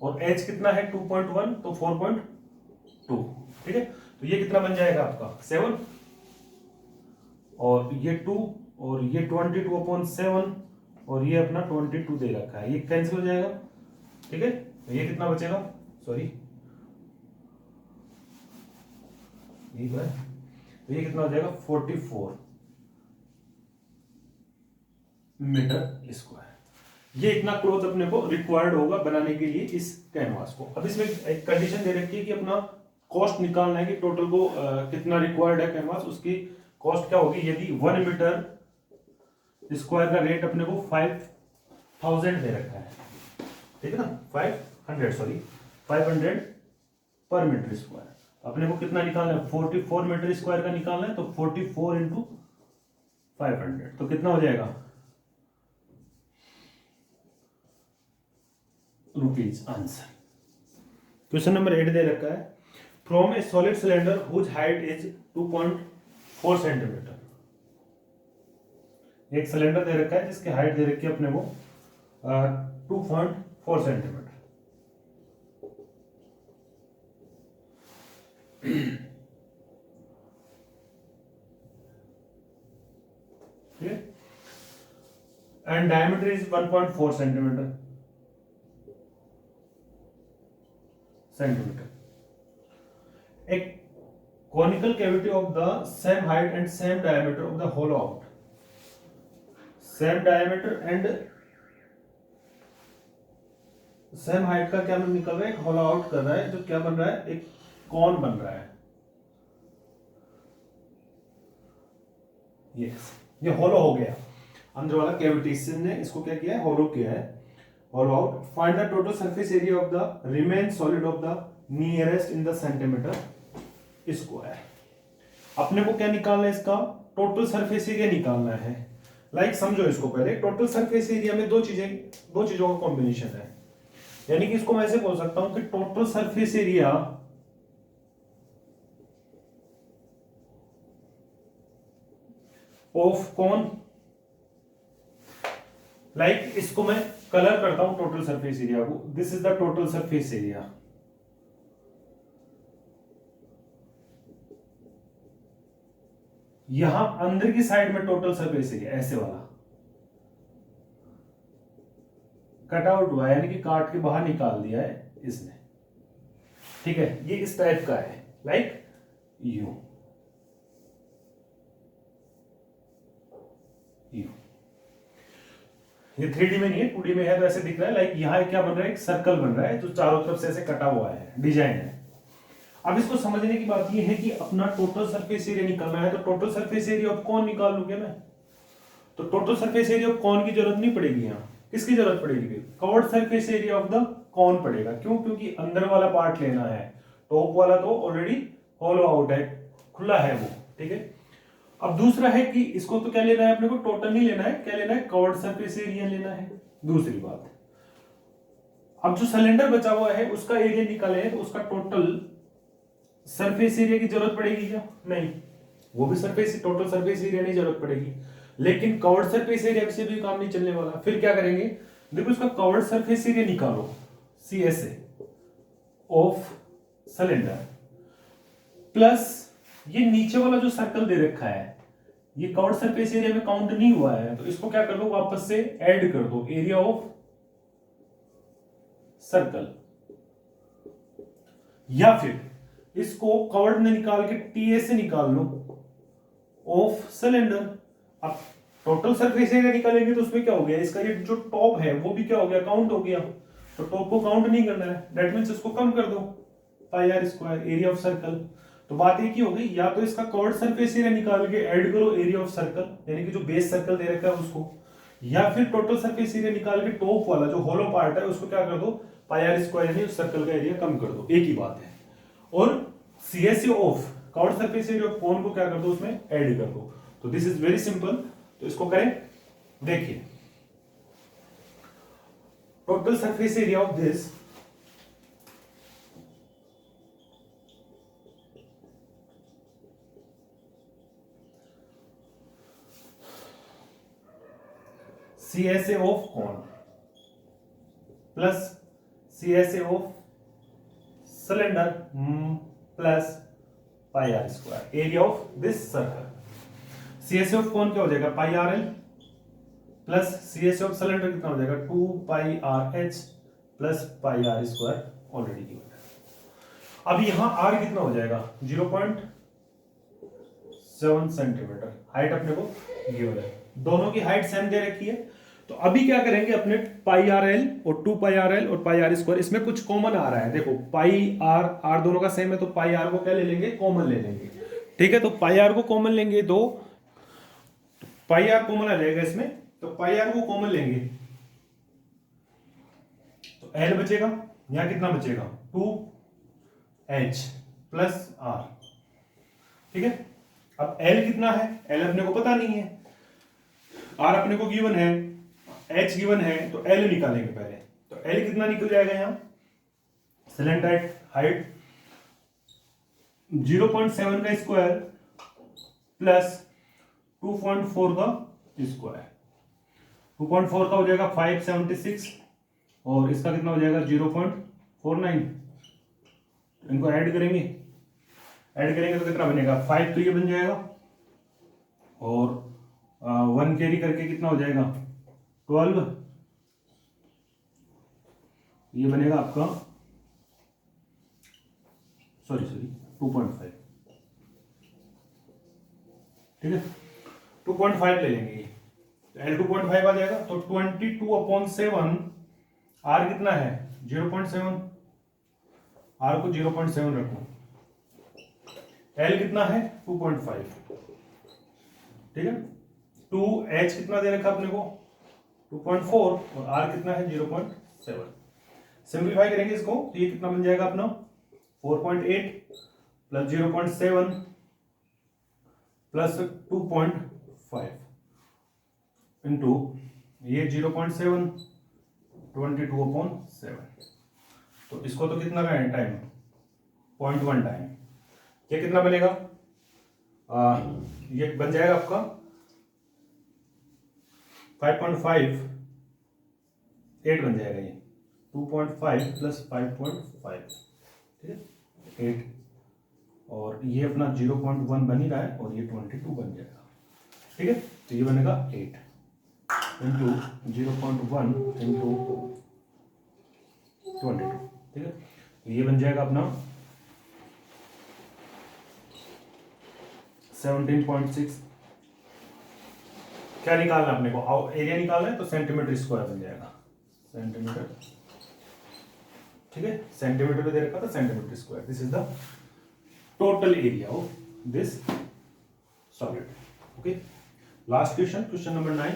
और एच कितना है 2.1, तो 4.2। ठीक है, तो ये कितना बन जाएगा आपका 7, और ये 2, और ये 22 अपॉन 7, और ये अपना 22 दे रखा है, ये कैंसिल हो जाएगा। ठीक है, तो ये कितना बचेगा, सॉरी ये तो है, तो ये कितना हो जाएगा 44 मीटर स्क्वायर। ये इतना क्लॉथ अपने को रिक्वायर्ड होगा बनाने के लिए इस कैनवास को। अब इसमें एक कंडीशन दे रखी है कि अपना कॉस्ट निकालना है कि टोटल को कितना रिक्वायर्ड है कैनवास, उसकी कॉस्ट क्या होगी। यदि 1 मीटर स्क्वायर का रेट अपने को 5000 दे रखा है, ठीक है ना, 500 पर मीटर स्क्वायर, अपने को कितना निकालना है, 44 मीटर स्क्वायर का निकालना है, तो 44 इंटू 500, तो कितना हो जाएगा रुपीज आंसर। क्वेश्चन नंबर 8 दे रखा है, from a solid cylinder whose height is 2.4 centimetre. एक सिलेंडर दे रखा है जिसकी हाइट दे रखी है अपने को 2.4 सेंटीमीटर। ठीक है, and diameter is 1.4 centimeter. A conical cavity of the same height and same diameter of the hollow out. Same diameter and same height का क्या निकल रहा है, एक होलो आउट कर रहा है, जो क्या बन रहा है, एक कॉन बन रहा है. यस, ये होलो हो गया. अंदर वाला कैविटी ने इसको क्या किया है, होलो किया है. Hollow out. Find the total surface area of the remain solid of the nearest in the centimetre square. अपने को क्या निकालना है, इसका टोटल सरफेस एरिया निकालना है. लाइक समझो इसको पहले, टोटल सरफेस एरिया में दो चीजों का कॉम्बिनेशन है. यानी कि इसको मैं ऐसे बोल सकता हूं कि टोटल सरफेस एरिया ऑफ कौन, लाइक इसको मैं कलर करता हूं टोटल सरफेस एरिया को. This is the total surface area. यहां अंदर की साइड में टोटल सरफेस एरिया ऐसे वाला कट आउट हुआ है, यानी कि काट के बाहर निकाल दिया है इसने. ठीक है, ये इस टाइप का है, लाइक यू. ये 3D में नहीं है, 2D में है, तो ऐसे दिख रहा है. लाइक यहाँ क्या बन रहा है, एक सर्कल बन रहा है जो चारों तरफ से ऐसे कटा हुआ है, डिजाइन है. अब इसको समझने की बात ये है कि अपना टोटल सरफेस एरिया निकालना है, तो टोटल सरफेस एरिया ऑफ कौन निकाल लूंगे मैं. तो टोटल सरफेस एरिया ऑफ कौन की जरूरत नहीं पड़ेगी. यहाँ किसकी जरूरत पड़ेगी, curved surface area of the कौन पड़ेगा. क्यों, क्योंकि अंदर वाला पार्ट लेना है, टॉप वाला तो ऑलरेडी होलो आउट है, खुला है वो. ठीक है, अब दूसरा है कि इसको तो क्या लेना है अपने को, टोटल नहीं लेना है, क्या लेना है, कवर्ड सरफेस एरिया लेना है. दूसरी बात, अब जो सिलेंडर बचा हुआ है उसका एरिया निकाले तो उसका टोटल सरफेस एरिया की जरूरत पड़ेगी क्या, नहीं. वो भी सरफेस, टोटल सरफेस एरिया नहीं जरूरत पड़ेगी, लेकिन कवर्ड सरफेस एरिया से भी काम नहीं चलने वाला. फिर क्या करेंगे, देखो इसका कवर्ड सरफेस एरिया निकालो, CSA ऑफ सिलेंडर प्लस ये नीचे वाला जो सर्कल दे रखा है, ये कवर्ड सरफेस एरिया में काउंट नहीं हुआ है, तो इसको क्या कर दो, वापस से ऐड कर दो, एरिया ऑफ सर्कल. या फिर इसको कवर्ड में निकाल के TA से निकाल लो ऑफ सिलेंडर. अब टोटल सरफेस एरिया निकालेंगे तो उसमें क्या हो गया, इसका ये जो टॉप है वो भी क्या हो गया, काउंट हो गया. तो टॉप को काउंट नहीं करना है, दैट मींस इसको कम कर दो, pi r square area of circle. तो बात एक ही हो गई, या तो इसका कवर्ड सरफेस एरिया निकाल के ऐड करो एरिया ऑफ सर्कल, यानी कि जो बेस सर्कल दे रखा है उसको, या फिर टोटल सरफेस एरिया निकाल के टॉप वाला जो होलो पार्ट है उसको क्या कर दो, पाई आर स्क्वायर, यानी उस सर्कल का एरिया कम कर दो. एक ही बात है. और CSA of curved surface area of cone को क्या कर दो, उसमें ऐड कर दो. तो दिस इज वेरी सिंपल. तो इसको करें, देखिए total surface area of this CSA of cone plus CSA of cylinder plus pi r square area of this circle. CSA of cone क्या हो जाएगा, pi r l plus CSA of cylinder कितना हो जाएगा, 2 pi r h plus pi r square, already given है. अब यहां R कितना हो जाएगा, 0.7 सेंटीमीटर. हाइट अपने को गिवन है, दोनों की हाइट सेम दे रखी है. तो अभी क्या करेंगे, अपने पाई आर एल और 2 पाई आर एल और पाई आर स्क्वायर, इसमें कुछ कॉमन आ रहा है. देखो पाई आर दोनों का सेम है, तो पाई आर को क्या ले लेंगे, कॉमन ले लेंगे. ठीक है, तो पाई आर को कॉमन लेंगे, तो पाई आर कॉमन आ जाएगा इसमें, तो पाई आर को कॉमन लेंगे तो एल बचेगा, यहां कितना बचेगा, 2H प्लस R. ठीक है, अब L कितना है, L अपने को पता नहीं है, R अपने को गिवन है, H गिवन है, तो L निकालेंगे पहले. तो L कितना निकल जाएगा, यहां सिलेंडर हाइट 0.7 का स्क्वायर प्लस 2.4 का स्क्वायर, 2.4 का हो जाएगा 576 और इसका कितना हो जाएगा 0.49. इनको ऐड करेंगे तो कितना बनेगा, 5 तो ये बन जाएगा और 1 कैरी करके कितना हो जाएगा 12, ये बनेगा आपका सॉरी 2.5, ठीक है 2.5 ले लेंगे ये, L 2.5 आ जाएगा। तो 22/7, R कितना है 0.7, R को 0.7 रखो, L कितना है 2.5, ठीक है 2H कितना दे रखा अपने को 2.4 और R कितना है 0.7। सिंप्लीफाई करेंगे इसको तो ये कितना बन जाएगा अपना 4.8 प्लस 0.7 प्लस 2.5 इंटू ये 0.7 22/7। तो इसको तो कितना का टाइम 0.1 टाइम, ये कितना बनेगा ये बन जाएगा आपका 5.5, 8 बन जाएगा ये 2.5 प्लस 5.5, ठीक है 8, और ये अपना 0.1 बन ही रहा है और ये 22 बन जाएगा, ठीक है। तो ये बनेगा 8 इंटू 0.1 इंटू 22, ठीक है। तो ये बन जाएगा अपना 17.6। क्या निकालना है अपने को, एरिया निकालना है तो सेंटीमीटर स्क्वायर बन जाएगा, सेंटीमीटर, ठीक है सेंटीमीटर में दे रखा था centimetre square. This is the total area of this solid, okay. Last question, question number 9।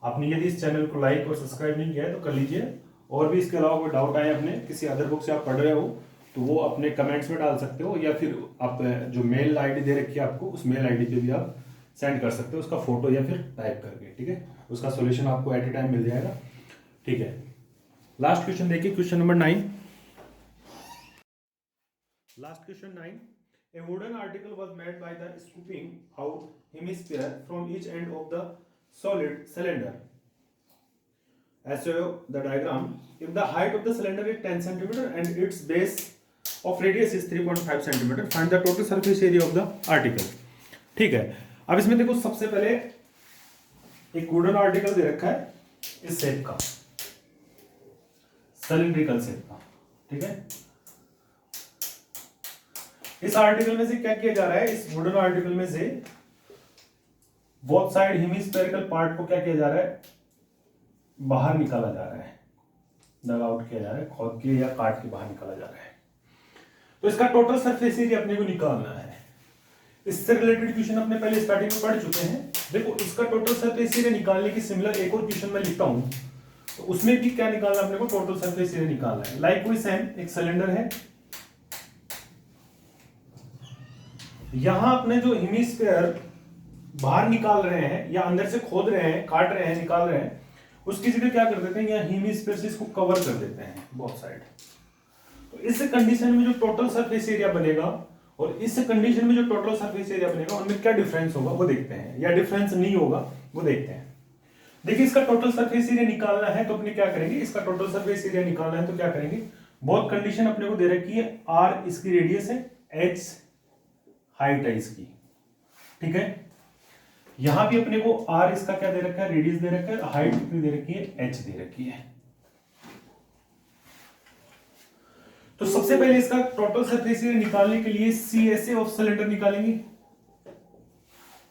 आपने यदि इस चैनल को लाइक और सब्सक्राइब नहीं किया है तो कर लीजिए, और भी इसके अलावा कोई डाउट आए अपने किसी अदर बुक से आप पढ़ रहे हो तो वो अपने कमेंट्स में डाल सकते हो, या फिर आप जो मेल आईडी दे रखी है आपको उस मेल आईडी पे भी आप सेंड कर सकते हो उसका फोटो या फिर टाइप करके, ठीक है। उसका सॉल्यूशन आपको एट ए टाइम मिल जाएगा, ठीक है। लास्ट क्वेश्चन देखिए, question number 9। Last question 9। A wooden article was made by the scooping out hemisphere from each end of the solid cylinder. As shown the diagram, if the height of the cylinder is 10 cm and its base of radius is 3.5 cm, find the total surface area of the article. ठीक है, अब इसमें देखो सबसे पहले एक wooden article दे रखा है इस शेप का, सिलिंड्रिकल शेप का, ठीक है। इस आर्टिकल में से क्या किया जा रहा है, इस वुडन आर्टिकल में से बोथ साइड हेमिस्फेरिकल पार्ट को क्या किया जा रहा है, बाहर निकाला जा रहा है, डग आउट किया जा रहा है, खोद के या काट के बाहर निकाला जा रहा है। तो इसका टोटल सरफेस एरिया अपने को निकालना है। इससे रिलेटेड क्वेश्चन अपने पहले स्टार्टिंग में पढ़ चुके हैं। देखो इसका टोटल सरफेस एरिया निकालने की सिमिलर एक और क्वेश्चन मैं लिखता हूं, तो उसमें भी क्या निकालना अपने को, टोटल सरफेस एरिया निकालना है। लाइक कोई सेम एक सिलेंडर है, यहां अपने जो हेमिस्फीयर बाहर निकाल रहे हैं या अंदर से खोद रहे हैं, काट रहे हैं, निकाल रहे हैं, उसकी जगह क्या कर देते हैं, यहाँ हेमिस्फीयर से इसको कवर कर देते हैं बोथ साइड। तो इस कंडीशन में जो टोटल सरफेस एरिया बनेगा और इस कंडीशन में जो टोटल सरफेस एरिया बनेगा उनमें क्या डिफरेंस होगा वो देखते हैं, या डिफरेंस नहीं होगा वो देखते हैं। देखिए इसका टोटल सरफेस एरिया निकालना है तो अपने क्या करेंगे, इसका टोटल सरफेस एरिया निकालना है तो क्या करेंगे, बहुत कंडीशन अपने को दे रखी है, आर इसकी रेडियस है, एच हाइट है इसकी, ठीक है। यहां भी अपने को आर इसका क्या दे रखा है, रेडियस दे रखा है, हाइट कितनी दे रखी है, एच दे रखी है। तो सबसे पहले इसका टोटल सरफेस एरिया निकालने के लिए CSA ऑफ सिलेंडर निकालेंगे,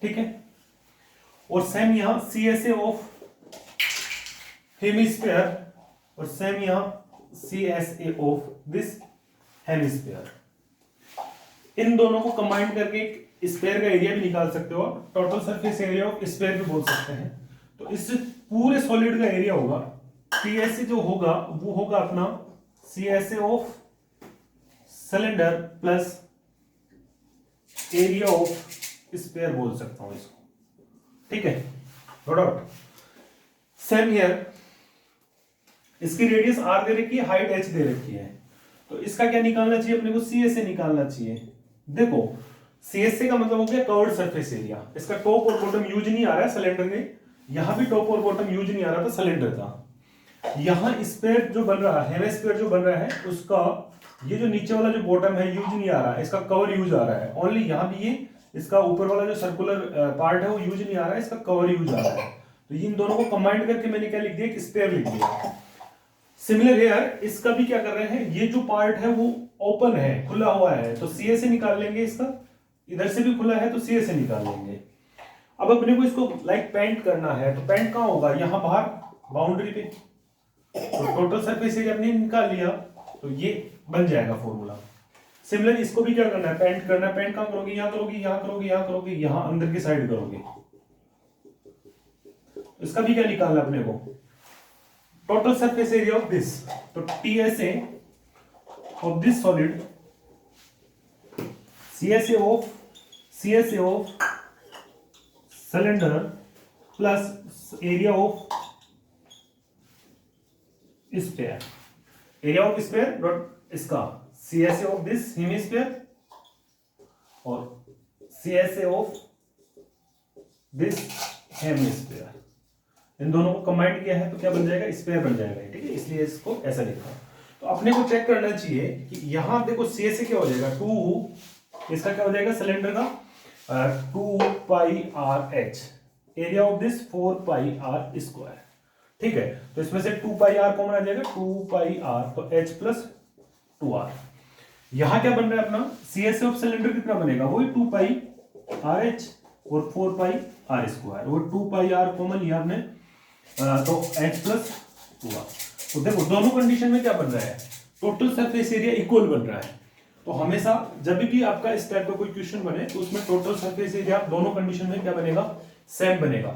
ठीक है। और सेम यहां CSA ऑफ हेमिस्फीयर और सेम यहां CSA ऑफ दिस हेमिस्फीयर, इन दोनों को कंबाइन करके एक स्फीयर का एरिया भी निकाल सकते हो, total surface area of sphere भी बोल सकते हैं। तो इस पूरे सॉलिड का एरिया होगा TSA जो होगा वो होगा अपना CSA of cylinder plus area of sphere बोल सकता हूं इसको, ठीक है, नो डाउट। सेम हियर, इसकी रेडियस r दे रखी है, हाइट h दे रखी है, तो इसका क्या निकालना चाहिए अपने को, CSA निकालना चाहिए। देखो CSA का मतलब हो गया कवर्ड सरफेस एरिया, इसका टॉप और बॉटम यूज नहीं आ रहा है सिलेंडर में, यहां भी टॉप और बॉटम यूज नहीं आ रहा था सिलेंडर का। यहां स्फीयर जो बन रहा है, हेमिस्फीयर जो बन रहा है, उसका ये जो नीचे वाला जो बॉटम है यूज नहीं आ रहा है, इसका कवर यूज आ रहा है ओनली। यहां भी ये इसका ऊपर वाला जो सर्कुलर पार्ट है वो यूज नहीं आ रहा है, इसका कवर यूज आ रहा है। तो इन दोनों को कंबाइन करके मैंने क्या लिख दिया, एक स्पेयर लिख दिया। सिमिलर हेयर इसका भी क्या कर रहे हैं, ये जो पार्ट है वो ओपन है, खुला हुआ है, तो सीए से निकाल लेंगे इसका, इधर से भी खुला है तो सीए से निकाल लेंगे। अब अपने को इसको लाइक पेंट करना है, तो पेंट कहाँ होगा, यहां बाहर बाउंड्री पे, तो टोटल सरफेस एरिया हमने निकाल लिया, तो ये बन जाएगा फॉर्मूला। सिमिलर इसको भी क्या करना है, पेंट करना है। पेंट कहाँ करोगे, यहाँ करोगे, यहाँ करोगे, यहाँ करोगे, यहाँ अंदर की साइड करोगे। इसका भी क्या निकालना है अपने को, total surface area of this, तो TSA of this solid, CSA of cylinder plus area of sphere, area of sphere dot इसका सीएसए ऑफ दिस हेमिस्फीयर और सीएसए ऑफ दिस हेमिस्फीयर, इन दोनों को कंबाइन किया है तो क्या बन जाएगा, स्फीयर बन जाएगा। ठीक है, इसलिए इसको ऐसा लिखा। तो अपने को चेक करना चाहिए कि यहां देखो सीएसए क्या हो जाएगा, 2, इसका क्या हो जाएगा सिलेंडर का 2 pi r h, area of this 4 pi r square. ठीक है, तो इसमें से 2 पाई आर कॉमन आ जाएगा, 2 पाई आर, तो एच प्लस 2r। यहां क्या बन रहा है अपना, सीएसए ऑफ सिलेंडर कितना बनेगा, वही 2 पाई आर एच और 4 पाई आर स्क्वायर, वो 2 पाई आर कॉमन लिया आपने, तो एच प्लस 2r। तो देखो दोनों कंडीशन में क्या बन रहा है, टोटल सरफेस एरिया इक्वल बन रहा है। तो हमेशा जब भी आपका इस टाइप का कोई क्वेश्चन बने तो उसमें टोटल सरफेस एरिया दोनों कंडीशन में क्या बनेगा, सेम बनेगा।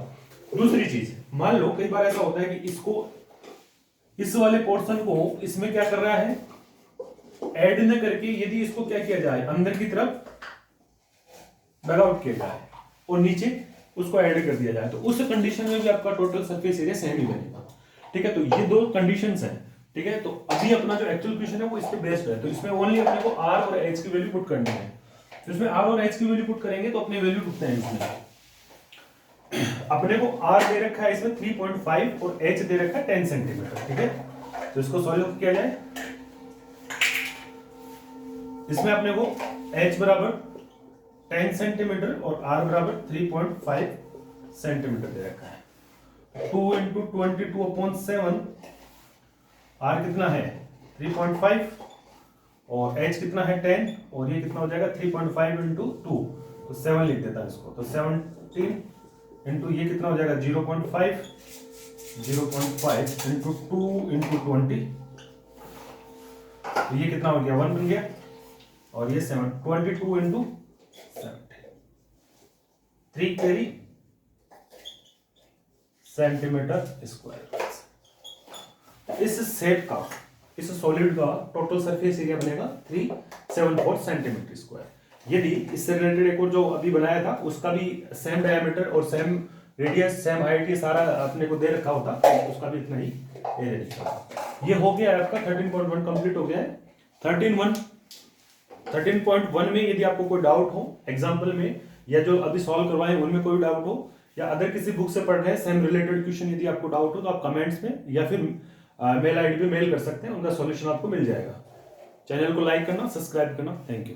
दूसरी चीज, मान लो कई बार ऐसा होता है कि इसको, इस वाले पोर्शन को इसमें क्या कर रहा है, ऐड न करके यदि इसको क्या किया जाए, अंदर की तरफ डग आउट किया जाए और नीचे उसको ऐड कर दिया जाए, तो उस कंडीशन में भी आपका टोटल सरफेस एरिया सेम ही बनेगा। ठीक है, तो ये दो कंडीशंस हैं। ठीक है, तो अभी अपना जो एक्चुअल क्वेश्चन है वो इस पे बेस्ड है, तो इसमें ओनली अपने को आर और एच की वैल्यू पुट करनी है। तो इसमें आर और एच की वैल्यू पुट करेंगे तो अपने वैल्यू पुटते हैं इसमें। अपने को आर दे रखा है इसमें 3.5 और एच दे रखा है 10 सेंटीमीटर। ठीक है, तो इसको सॉल्व किया जाए, इसमें अपने को एच बराबर 10 सेंटीमीटर और आर बराबर 3.5 सेंटीमीटर दे रखा है। 2 × 22/7, आर कितना है 3.5 और एच कितना है 10 और ये कितना हो जाएगा 3.5 × 2, तो 7 लिख देता है इसको, तो 17 इंटू ये कितना हो जाएगा 0.5 इंटू 2 × 20, तो ये कितना हो गया 1 बन गया, और ये 22 × 70, 3 कैरी सेंटीमीटर स्क्वायर। इस सेट का, इस सॉलिड का टोटल सरफेस एरिया बनेगा 374 सेंटीमीटर स्क्वायर। यदि इससे रिलेटेड एक और जो अभी बनाया था उसका भी सेम डायमीटर और सेम रेडियस सेम हाइट ये सारा अपने को दे रखा होता तो उसका भी इतना ही एरिया निकलता। ये हो गया आपका 13.1 कंप्लीट हो गया है। 13.1 में यदि आपको कोई डाउट हो एग्जाम्पल में या जो अभी सॉल्व करवाए उनमें कोई डाउट हो या अदर किसी बुक से पढ़ रहे हैं सेम रिलेटेड क्वेश्चन यदि आपको डाउट हो तो आप कमेंट्स में या फिर मेल आईडी पे मेल कर सकते हैं, उनका सॉल्यूशन आपको मिल जाएगा। चैनल को लाइक करना, सब्सक्राइब करना, थैंक यू।